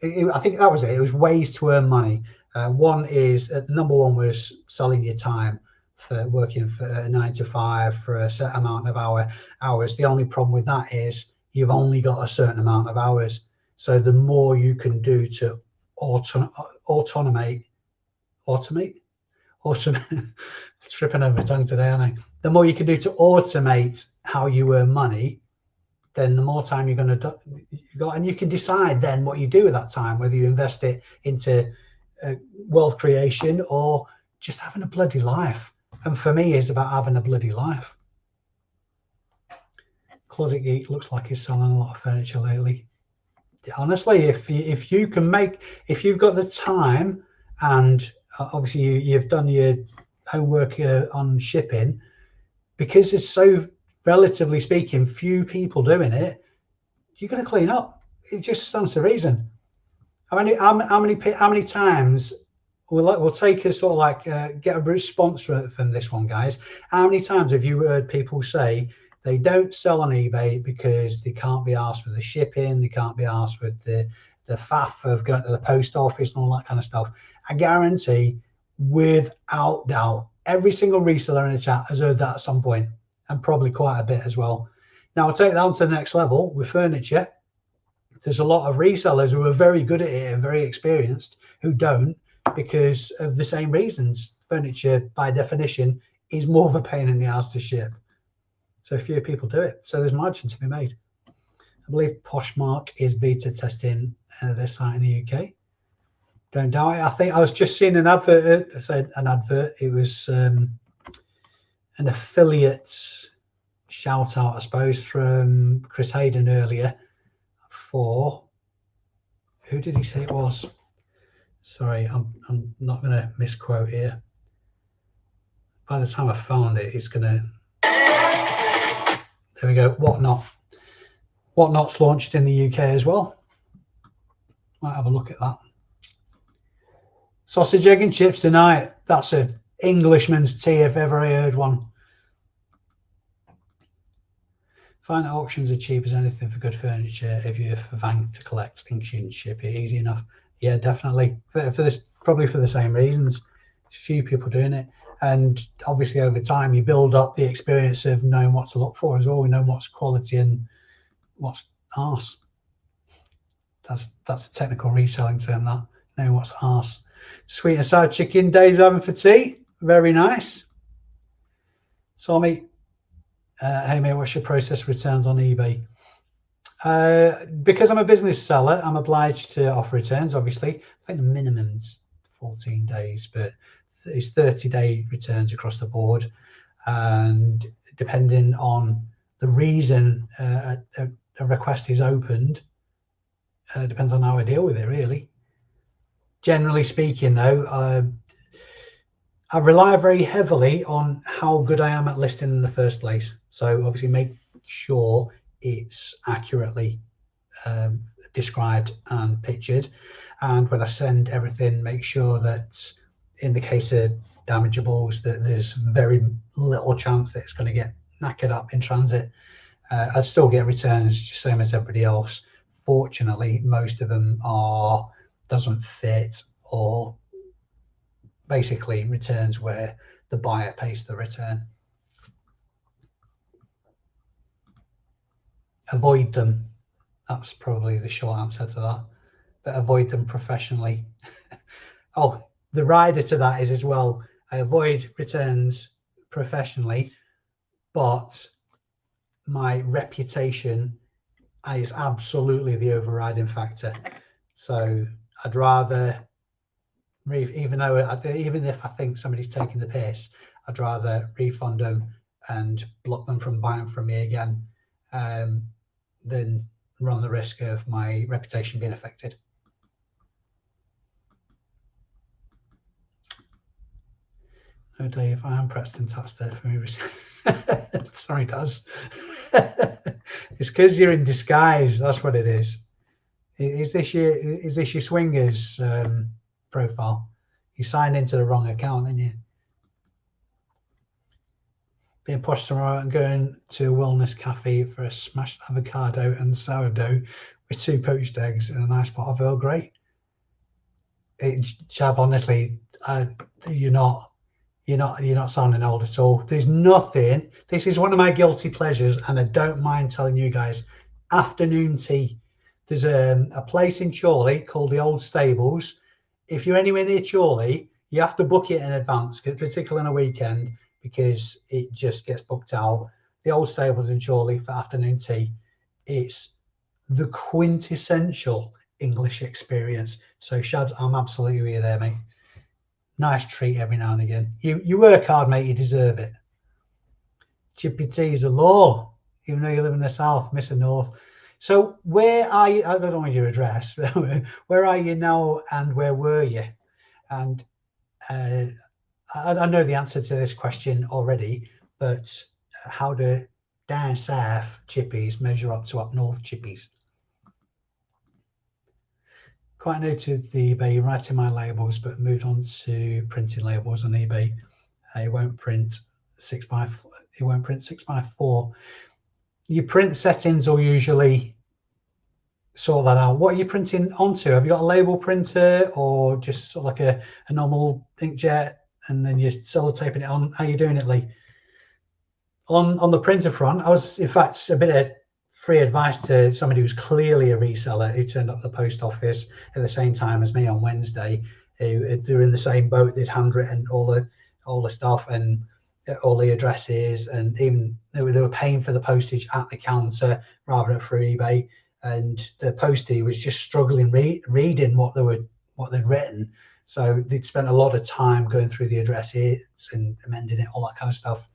I think that was it. It was ways to earn money. One is number one was selling your time for working for a 9 to 5 for a set amount of hours. The only problem with that is you've only got a certain amount of hours. So the more you can do to automate, tripping over my tongue today, aren't I? The more you can do to automate how you earn money, then the more time you're going to got, and you can decide then what you do with that time, whether you invest it into wealth creation or just having a bloody life. And for me, it's about having a bloody life. Closet Geek looks like he's selling a lot of furniture lately. Honestly, if you can make, if you've got the time, and obviously you've done your homework on shipping, because there's so, relatively speaking, few people doing it, you're going to clean up. It just stands to reason. How many times we'll take a sort of like get a response from this one, guys. How many times have you heard people say they don't sell on eBay because they can't be asked with the shipping, they can't be asked with the faff of going to the post office and all that kind of stuff? I guarantee, without doubt, every single reseller in the chat has heard that at some point, and probably quite a bit as well. Now I'll take that on to the next level with furniture. There's a lot of resellers who are very good at it and very experienced who don't, because of the same reasons. Furniture, by definition, is more of a pain in the ass to ship. So fewer people do it. So there's margin to be made. I believe Poshmark is beta testing their site in the UK. Don't doubt it. I think I was just seeing an advert. I said an advert. It was an affiliate shout out, I suppose, from Chris Hayden earlier. For who did he say it was? Sorry, I'm not going to misquote here. By the time I found it, it's going to. There we go. Whatnot. Whatnot's launched in the UK as well. Might have a look at that. Sausage, egg and chips tonight. That's an Englishman's tea if ever I heard one. Find that auctions are cheap as anything for good furniture. If you're for van to collect, things you can ship it easy enough. Yeah, definitely. For this, probably for the same reasons. There's few people doing it, and obviously over time you build up the experience of knowing what to look for as well. We know what's quality and what's arse. That's a technical reselling term. That knowing what's arse. Sweet and sour chicken. Dave's having for tea. Very nice. Tommy. Hey mate, what's your process returns on eBay? Because I'm a business seller, I'm obliged to offer returns, obviously. I think the minimum's 14 days, but it's 30-day returns across the board. And depending on the reason a request is opened, depends on how I deal with it, really. Generally speaking, though, I rely very heavily on how good I am at listing in the first place. So obviously make sure it's accurately described and pictured. And when I send everything, make sure that in the case of damageables, that there's very little chance that it's going to get knackered up in transit. I still get returns, just same as everybody else. Fortunately, most of them are doesn't fit, or basically returns where the buyer pays the return. Avoid them. That's probably the short answer to that. But avoid them professionally. Oh, the rider to that is as well, I avoid returns professionally, but my reputation is absolutely the overriding factor. So I'd rather, even if I think somebody's taking the piss, I'd rather refund them and block them from buying from me again than run the risk of my reputation being affected. Oh, Dave, I am Preston. That's there for me. Sorry, Daz. It's because you're in disguise. That's what it is. Is this your swingers profile? You signed into the wrong account, didn't you? Being pushed tomorrow and going to a wellness cafe for a smashed avocado and sourdough with 2 poached eggs and a nice pot of Earl Grey. Chab, honestly, you're not sounding old at all. There's nothing. This is one of my guilty pleasures, and I don't mind telling you guys. Afternoon tea. There's a place in Chorley called the Old Stables. If you're anywhere near Chorley, you have to book it in advance, particularly on a weekend, because it just gets booked out. The Old Stables in Chorley for afternoon tea. It's the quintessential English experience. So, Shad, I'm absolutely with you there, mate. Nice treat every now and again. You work hard, mate. You deserve it. Chippy tea is a law, even though you live in the south, miss the north. So where are you? I don't know your address. Where are you now, and where were you? And I know the answer to this question already, but how do down south chippies measure up to up north chippies? Quite new to the eBay, writing my labels, but moved on to printing labels on eBay. It won't print 6x. It won't print 6x4. Your print settings will usually sort that out. What are you printing onto? Have you got a label printer or just sort of like a normal inkjet, and then you're sellotaping it on? How are you doing it, Lee? On the printer front, I was, in fact, a bit of free advice to somebody who's clearly a reseller who turned up at the post office at the same time as me on Wednesday. They're in the same boat. They'd handwritten all the stuff and all the addresses, and even they were paying for the postage at the counter rather than through eBay. And the postie was just struggling reading what they'd written. So they'd spent a lot of time going through the addresses and amending it, all that kind of stuff.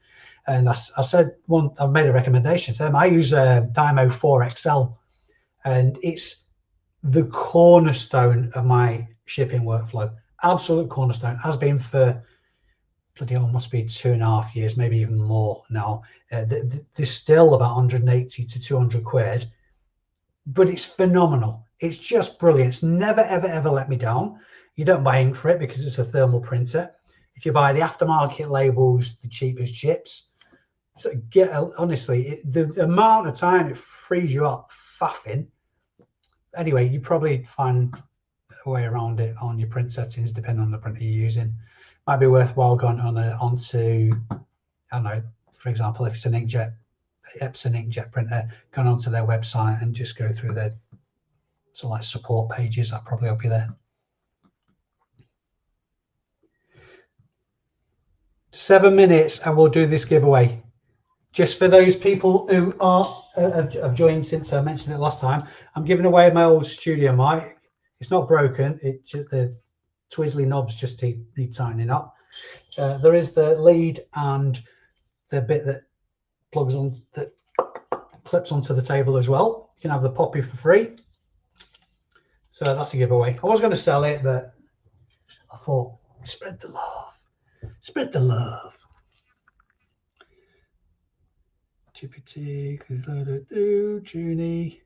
And I said, I made a recommendation to them. I use Dymo 4 XL, and it's the cornerstone of my shipping workflow. Absolute cornerstone. Has been for bloody hell, must be 2.5 years, maybe even more now. There's still about 180 to 200 quid, but it's phenomenal. It's just brilliant. It's never, ever, ever let me down. You don't buy ink for it because it's a thermal printer. If you buy the aftermarket labels, the cheapest chips. So honestly, the amount of time it frees you up faffing. Anyway, you probably find a way around it on your print settings, depending on the printer you're using. Might be worthwhile going onto, I don't know, for example, if it's an inkjet, Epson inkjet printer, going onto their website and just go through their sort of like support pages. That'll probably help you there. 7 minutes and we'll do this giveaway. Just for those people who have joined since I mentioned it last time, I'm giving away my old studio mic. It's not broken. It just, the twizzly knobs just need tightening up. There is the lead and the bit that plugs on, that clips onto the table as well. You can have the poppy for free. So that's a giveaway. I was going to sell it, but I thought, spread the love. Spread the love. GPT, Junie.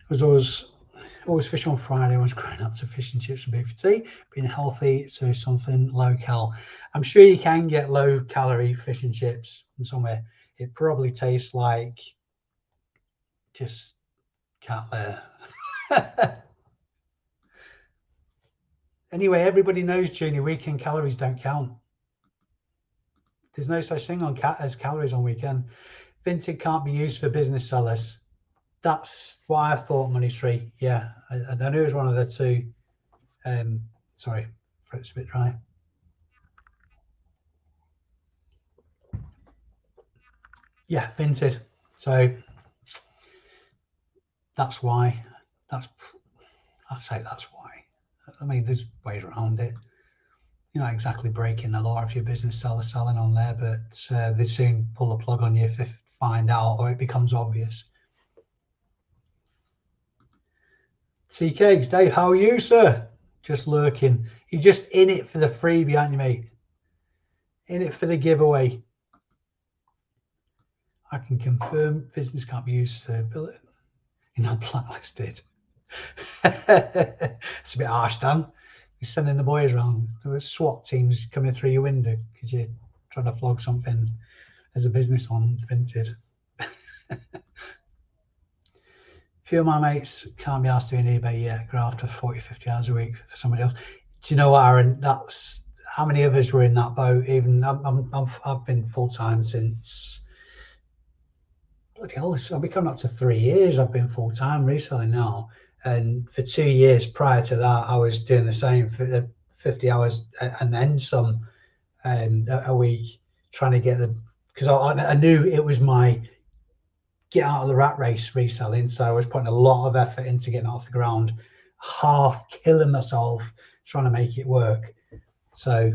I was always fish on Friday. I was growing up to fish and chips and beef tea, being healthy, so something low cal. I'm sure you can get low calorie fish and chips from somewhere. It probably tastes like just cat lair. Anyway, everybody knows, Junie, weekend calories don't count. There's no such thing as calories on weekend. Vinted can't be used for business sellers. That's why I thought Money Tree. Yeah, I knew it was one of the two. Sorry, throat's a bit dry. Yeah, Vinted. So that's why. I'd say that's why. I mean, there's ways around it. You're not exactly breaking the law if your business seller selling on there, but they soon pull the plug on you if they find out or it becomes obvious. Tea Cakes, Dave, how are you, sir? Just lurking. You're just in it for the freebie, aren't you, mate? In it for the giveaway. I can confirm business can't be used to bill it. You're not blacklisted. It's a bit harsh, Dan. You're sending the boys around. There were SWAT teams coming through your window because you're trying to flog something as a business on Vinted. Few of my mates can't be asked doing eBay yet. Go after 40, 50 hours a week for somebody else. Do you know what, Aaron? That's how many of us were in that boat. Even I've been full time since. Bloody hell, I'll be coming up to 3 years. I've been full time reselling now, and for 2 years prior to that, I was doing the same for 50 hours and then some a week, trying to get the because I knew it was my get out of the rat race reselling, so I was putting a lot of effort into getting off the ground, half killing myself trying to make it work. So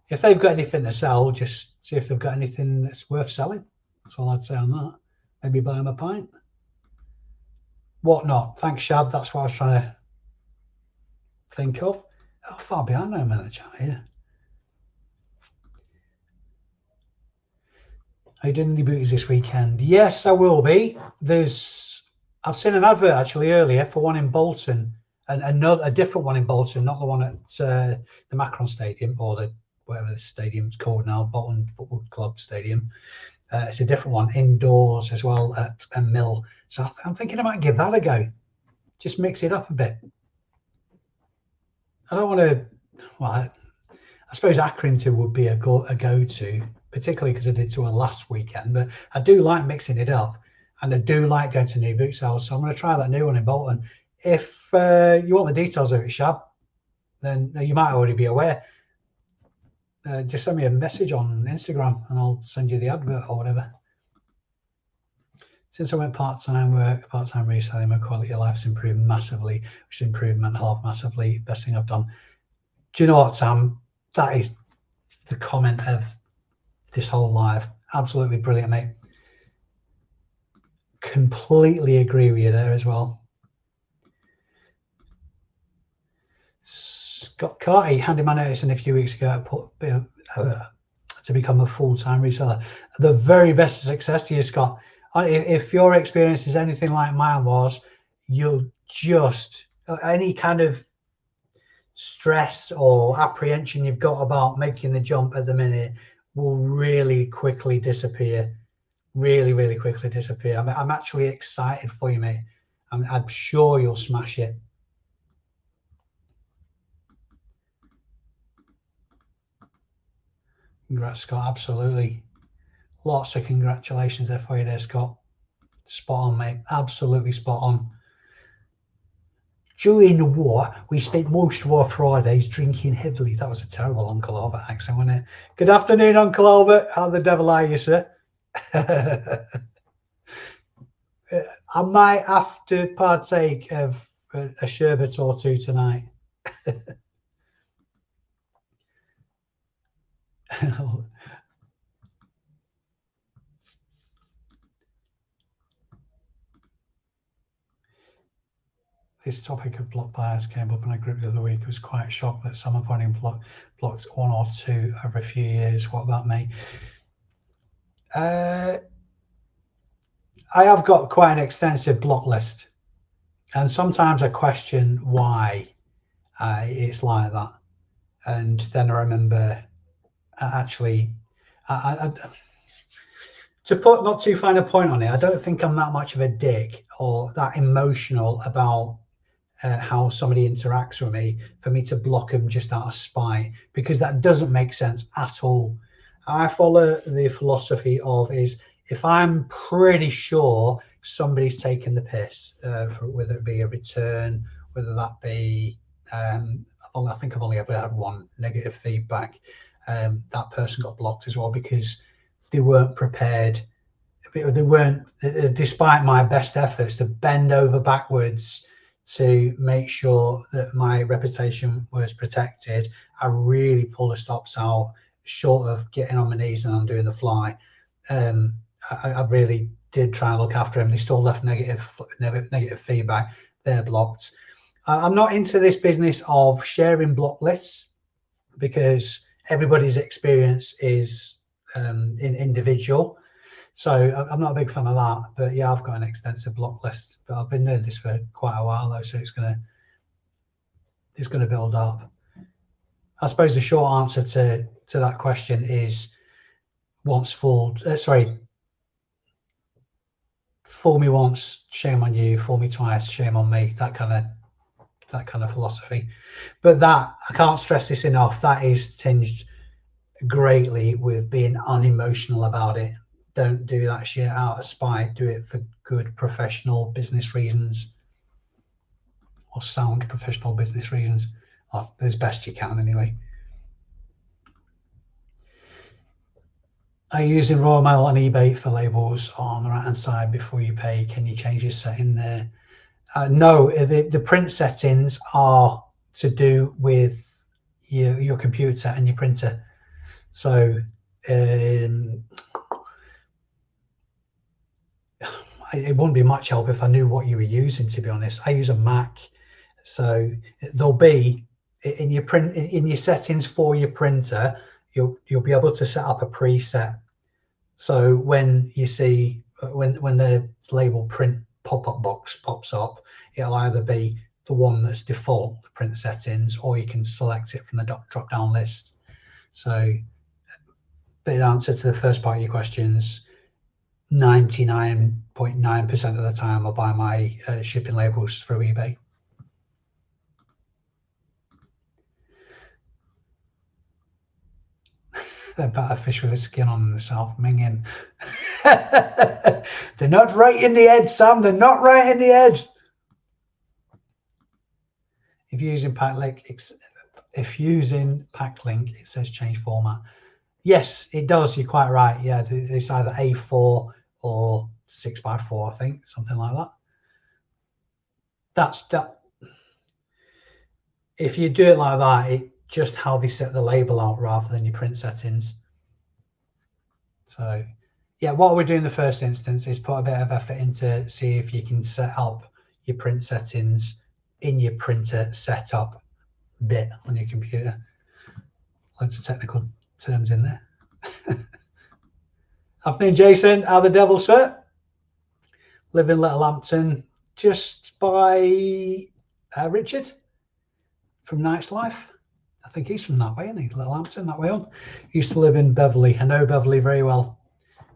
if they've got anything to sell, just see if they've got anything that's worth selling. That's all I'd say on that. Maybe buy them a pint. Whatnot. Thanks, Shab. That's what I was trying to think of. How far behind am I in the chat here? Are you doing any booties this weekend? Yes, I will be. I've seen an advert actually earlier for one in Bolton, and a different one in Bolton, not the one at the Macron Stadium or whatever the stadium's called now, Bolton Football Club Stadium. It's a different one indoors as well at a mill. So I'm thinking I might give that a go. Just mix it up a bit. I don't want to. Well, I suppose Accrington would be a go-to, particularly because I did tour last weekend. But I do like mixing it up, and I do like going to new boot sales. So I'm going to try that new one in Bolton. If you want the details of it, Shab, then you might already be aware. Just send me a message on Instagram and I'll send you the advert or whatever. Since I went part-time reselling, my quality of life's improved massively, which has improved mental health massively. Best thing I've done. Do you know what, Sam? That is the comment of this whole live. Absolutely brilliant, mate. Completely agree with you there as well. Scott Carty handed my notice in a few weeks ago to become a full-time reseller. The very best of success to you, Scott. If your experience is anything like mine was, you'll just any kind of stress or apprehension you've got about making the jump at the minute will really quickly disappear. Really, really quickly disappear. I'm actually excited for you, mate. I'm sure you'll smash it. Congrats, Scott. Absolutely. Lots of congratulations there for you there, Scott. Spot on, mate. Absolutely spot on. During the war, we spent most of our Fridays drinking heavily. That was a terrible Uncle Albert accent, wasn't it? Good afternoon, Uncle Albert. How the devil are you, sir? I might have to partake of a sherbet or two tonight. This topic of block buyers came up in a group the other week. I was quite shocked that some have only blocked one or two over a few years. What about me? I have got quite an extensive block list, and sometimes I question why it's like that. And then I remember actually, to put not too fine a point on it, I don't think I'm that much of a dick or that emotional about how somebody interacts with me for me to block them just out of spite, because that doesn't make sense at all. I follow the philosophy of if I'm pretty sure somebody's taken the piss, whether it be a return, whether that be, I think I've only ever had one negative feedback. That person got blocked as well because they weren't prepared. They weren't, despite my best efforts to bend over backwards to make sure that my reputation was protected, I really pulled the stops out, short of getting on my knees and undoing the fly. I really did try and look after them. They still left negative feedback. They're blocked. I'm not into this business of sharing block lists, because everybody's experience is individual. So I'm not a big fan of that, but yeah, I've got an extensive block list, but I've been doing this for quite a while though, so it's gonna build up. I suppose the short answer to that question is once fooled, fool me once, shame on you, fool me twice, shame on me, that kind of philosophy. But that, I can't stress this enough, that is tinged greatly with being unemotional about it. Don't do that shit out of spite, do it for good professional business reasons, or sound professional business reasons, or as best you can anyway. Are you using Royal Mail on eBay for labels on the right hand side before you pay? Can you change your setting there? No, the print settings are to do with your computer and your printer. So it wouldn't be much help if I knew what you were using, to be honest. I use a Mac, so there'll be in your settings for your printer, you'll be able to set up a preset. So when you see when the label print pop-up box pops up, it'll either be the one that's default, the print settings, or you can select it from the drop-down list. So the answer to the first part of your questions, 99.9% of the time I'll buy my shipping labels through eBay. They're better fish with a skin on themselves, minging. They're not right in the head, Sam. They're not right in the head. If you're using Packlink, it says change format. Yes, it does. You're quite right. Yeah, it's either A4 or 6x4, I think, something like that. That's that. If you do it like that, it just how they set the label out rather than your print settings. So yeah, what we do in the first instance is put a bit of effort into see if you can set up your print settings in your printer setup bit on your computer. Loads of technical terms in there. Afternoon, Jason. How the devil, sir? Live in Littlehampton, just by Richard from Night's Life. I think he's from that way, isn't he? Littlehampton, that way on. He used to live in Beverley. I know Beverley very well.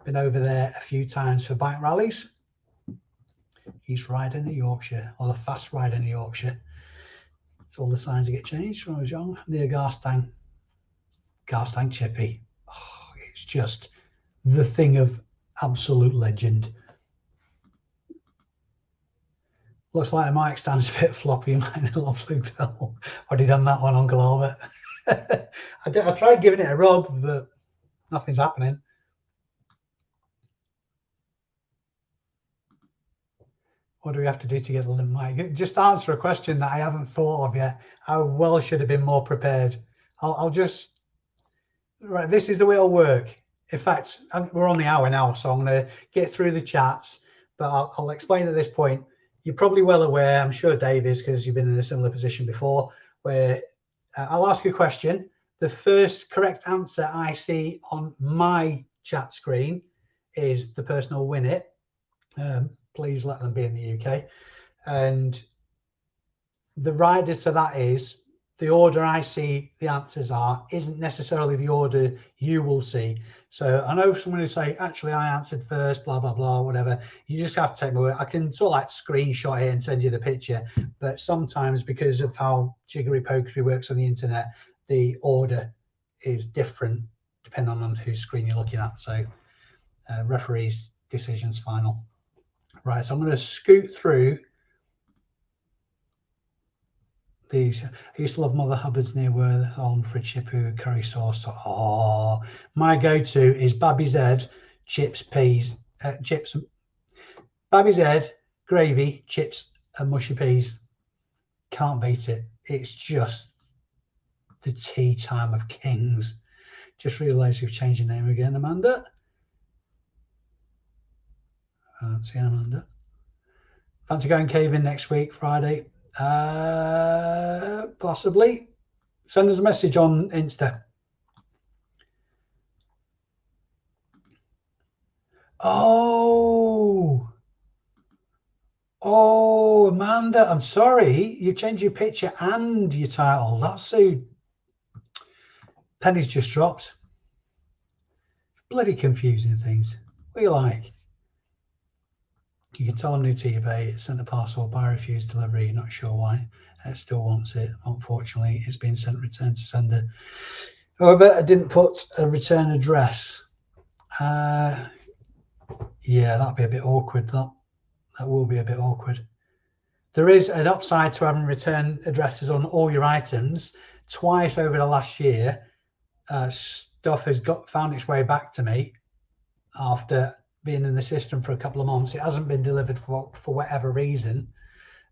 Been over there a few times for bike rallies. He's riding in Yorkshire, or the fast ride in Yorkshire. It's all the signs that get changed when I was young. Near Garstang Chippy. Oh, it's just the thing of absolute legend. Looks like the mic stand's a bit floppy. Mine a little blue pill. Already done that one, Uncle Albert. I tried giving it a rub, but nothing's happening. What do we have to do to get the mic? Just answer a question that I haven't thought of yet. I well should have been more prepared. I'll just, right, this is the way it'll work. In fact, we're on the hour now, so I'm going to get through the chats, but I'll explain at this point. You're probably well aware, I'm sure Dave is, because you've been in a similar position before, where I'll ask you a question. The first correct answer I see on my chat screen is the person who'll win it. Please let them be in the UK. And the rider to that is the order I see the answers are isn't necessarily the order you will see. So I know someone will say, actually, I answered first, blah, blah, blah, whatever. You just have to take my word. I can sort of like screenshot it and send you the picture. But sometimes because of how jiggery pokery works on the internet, the order is different depending on whose screen you're looking at. So referee's decision's final. Right, so I'm going to scoot through these. I used to love Mother Hubbard's near Worth on for chip who curry sauce. Oh, my go-to is Babby's Head, chips, peas, Babby's Head, gravy, chips, and mushy peas. Can't beat it. It's just the tea time of kings. Just realised you've changed your name again, Amanda. I don't see Amanda. Fancy going caving next week, Friday? Possibly. Send us a message on Insta. Oh, Amanda, I'm sorry. You changed your picture and your title. That's so... Penny's just dropped. Bloody confusing things. What do you like? You can tell I'm new to eBay. It sent a parcel by refused delivery. Not sure why. It still wants it. Unfortunately, it's been sent return to sender. However, I didn't put a return address. Yeah, that'd be a bit awkward. That will be a bit awkward. There is an upside to having return addresses on all your items. Twice over the last year, stuff has found its way back to me after being in the system for a couple of months. It hasn't been delivered for whatever reason.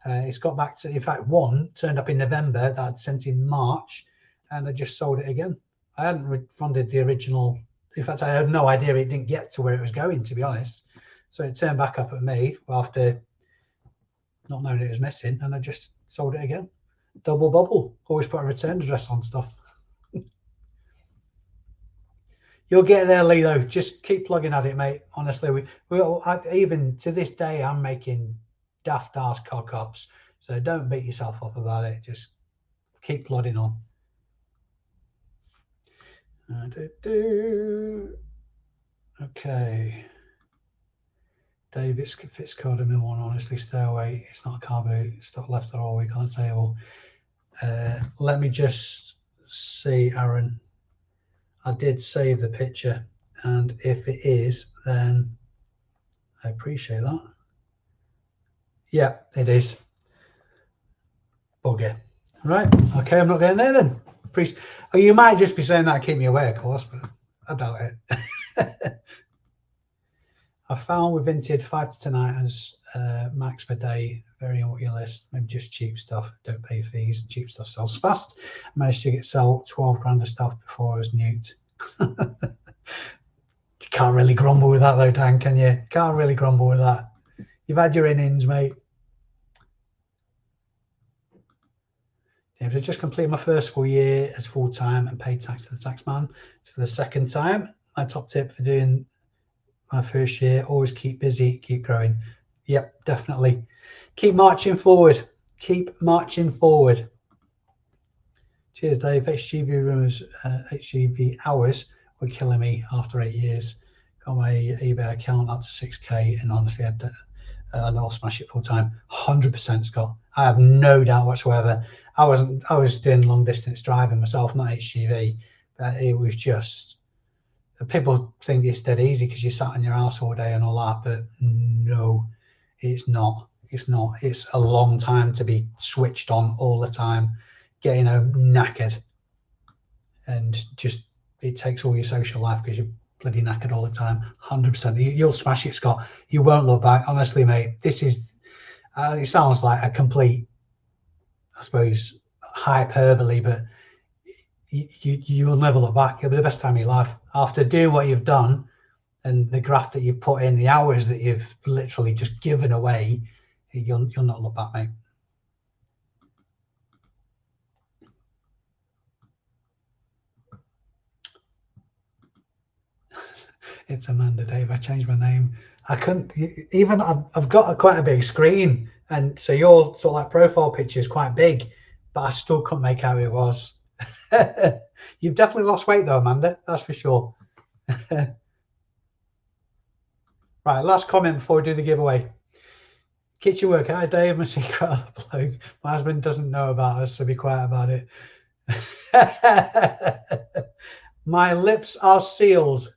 It's got back to, in fact, one turned up in November that I'd sent in March, and I just sold it again. I hadn't refunded the original. In fact, I had no idea it didn't get to where it was going, to be honest. So it turned back up at me after not knowing it was missing, and I just sold it again. Double bubble. Always put a return address on stuff. You'll get there, Lilo. Just keep plugging at it, mate. Honestly, even to this day, I'm making daft ass cock ups. So don't beat yourself up about it. Just keep plodding on. Okay. Dave, it's Fitzcarraldo Mill one. Honestly, stay away. It's not a car boot. It's not left all week on the table. Let me just see, Aaron. I did save the picture, and if it is, then I appreciate that. Yeah, it is. Bugger. Right. Okay, I'm not getting there then. Oh, you might just be saying that to keep me away, of course, but I doubt it. I found with Vinted 5 to 10 items max per day. Very on your list. Maybe just cheap stuff. Don't pay fees. Cheap stuff sells fast. I managed to sell 12 grand of stuff before I was nuked. You can't really grumble with that though, Dan, can you? Can't really grumble with that. You've had your innings, mate. James, I just completed my first full year as full-time and paid tax to the tax man for the second time. My top tip for doing my first year: always keep busy, keep growing. Yep, definitely. Keep marching forward. Keep marching forward. Cheers, Dave. HGV rumors, HGV hours were killing me after 8 years. Got my eBay account up to 6K, and honestly, I'll smash it full time. 100%, Scott. I have no doubt whatsoever. I was doing long distance driving myself, not HGV, but it was just. People think it's dead easy because you sat in your house all day and all that, but no, it's not. It's not. It's a long time to be switched on all the time, getting home knackered, and just it takes all your social life because you're bloody knackered all the time. 100%. You'll smash it, Scott. You won't look back. Honestly, mate, this is. It sounds like a complete, I suppose, hyperbole, but you will never look back. It'll be the best time of your life after doing what you've done and the graft that you've put in, the hours that you've literally just given away. You'll not look back, mate. It's Amanda, Dave. I changed my name. I couldn't even. I've got quite a big screen, and so your sort of like profile picture is quite big, but I still couldn't make out who it was. You've definitely lost weight though, Amanda. That's for sure. Right, last comment before we do the giveaway. Kitchen work. Hi, Dave. My secret of the bloke. My husband doesn't know about us, so be quiet about it. My lips are sealed.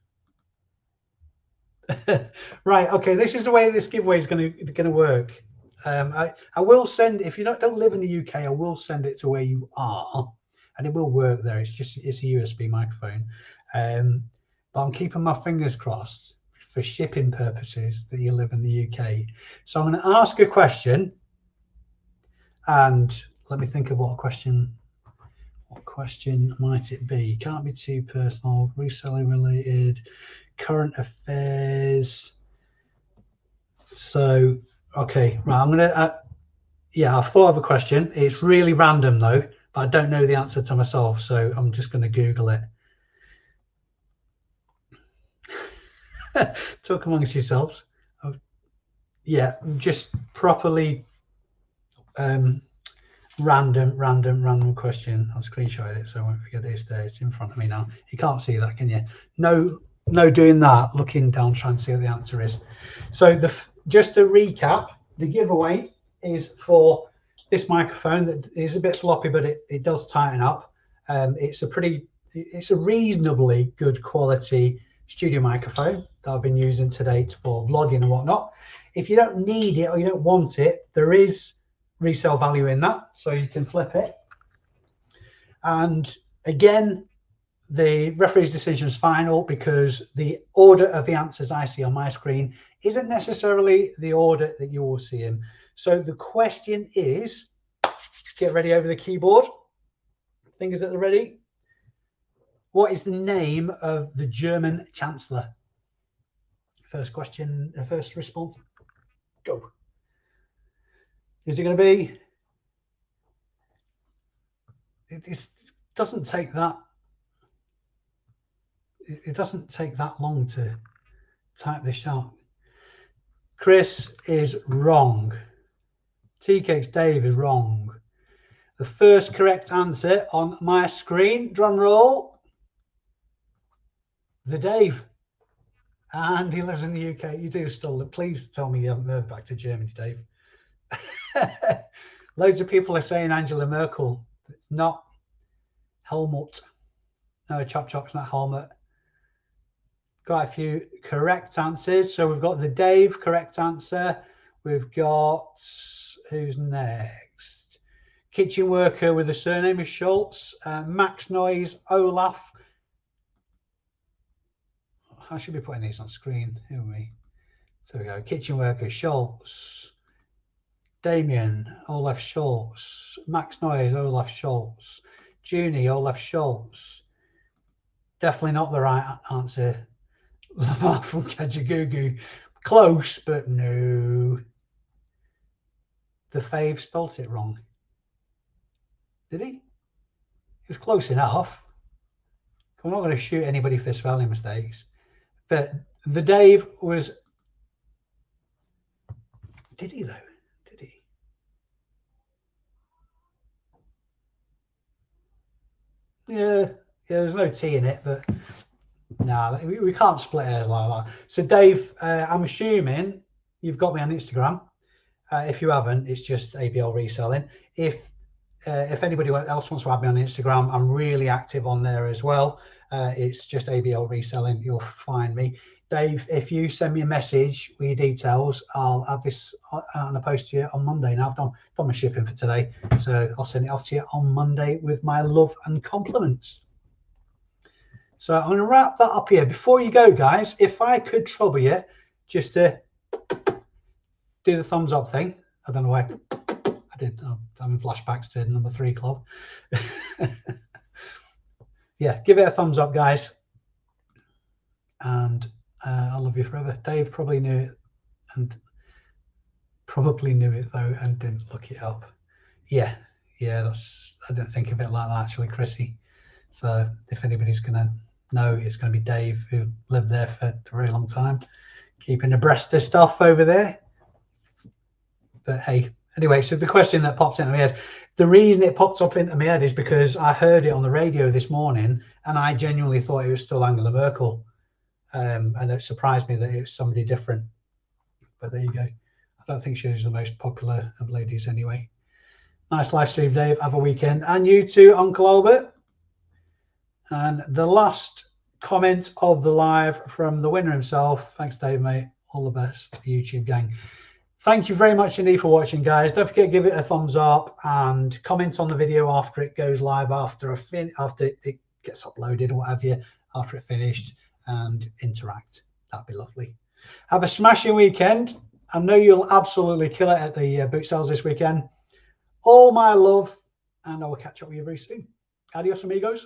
Right. Okay. This is the way this giveaway is going to work. I will send, if you don't live in the UK, I will send it to where you are, and it will work there. It's a USB microphone. But I'm keeping my fingers crossed for shipping purposes that you live in the UK. So I'm going to ask a question, and let me think of what question might it be? Can't be too personal. Reselling related, current affairs. So okay, right, I'm gonna yeah, I've thought of a question. It's really random though, but I don't know the answer to myself, so I'm just going to Google it. Talk amongst yourselves. Yeah, just properly random question. I'll screenshot it so I won't forget this there. It's in front of me now. You can't see that, can you? No doing that, looking down, trying to see what the answer is. So just to recap, the giveaway is for this microphone that is a bit floppy, but it does tighten up. It's a reasonably good quality studio microphone that I've been using to date for vlogging and whatnot. If you don't need it or you don't want it, there is resale value in that, so you can flip it. And again, the referee's decision is final because the order of the answers I see on my screen isn't necessarily the order that you will see them. So the question is, get ready over the keyboard, fingers at the ready. What is the name of the German Chancellor? First question, first response, go. Is it going to be? It doesn't take that. It doesn't take that long to type this out. Chris is wrong. Tea Cakes Dave is wrong. The first correct answer on my screen, drum roll, the Dave. And he lives in the UK. You do still. Please tell me you haven't moved back to Germany, Dave. Loads of people are saying Angela Merkel. It's not Helmut. No, Chop Chop's not Helmut. Got a few correct answers. So we've got the Dave correct answer. We've got, who's next? Kitchen worker with the surname is Schultz. Max Noise, Olaf. I should be putting these on screen. Who are we? So we go. Kitchen worker, Schultz. Damien, Olaf Schultz. Max Noise, Olaf Schultz. Junie, Olaf Schultz. Definitely not the right answer. Lamar from Kajagoogoo. Close, but no. The Fave spelt it wrong. Did he? It was close enough. I'm not going to shoot anybody for spelling mistakes. But the Dave was... Did he, though? Did he? Yeah, there's no T in it, but no, we can't split hairs like that. So, Dave, I'm assuming you've got me on Instagram. If you haven't, it's just ABL Reselling. If anybody else wants to add me on Instagram, I'm really active on there as well. It's just ABL Reselling. You'll find me. Dave, if you send me a message with your details, I'll have this on a post to you on Monday. Now I've done my shipping for today, so I'll send it off to you on Monday with my love and compliments. So I'm going to wrap that up here. Before you go, guys, if I could trouble you just to do the thumbs up thing. I don't know why I did. I'm having flashbacks to number 3 club. Yeah, give it a thumbs up, guys. And I love you forever. Dave probably knew it, and though, and didn't look it up. Yeah, I didn't think of it like that actually, Chrissy. So if anybody's gonna know, it's gonna be Dave, who lived there for a very long time, keeping abreast of stuff over there. But hey, anyway, so the question that pops into my head, the reason it popped up into my head is because I heard it on the radio this morning, and I genuinely thought it was still Angela Merkel. And it surprised me that it was somebody different. But there you go. I don't think she was the most popular of ladies anyway. Nice live stream, Dave. Have a weekend. And you too, Uncle Albert. And the last comment of the live from the winner himself. Thanks, Dave, mate. All the best, YouTube gang. Thank you very much indeed for watching, guys. Don't forget to give it a thumbs up and comment on the video after it goes live, after it gets uploaded or what have you, after it finished, and interact. That'd be lovely. Have a smashing weekend. I know you'll absolutely kill it at the boot sales this weekend. All my love, and I will catch up with you very soon. Adios, amigos.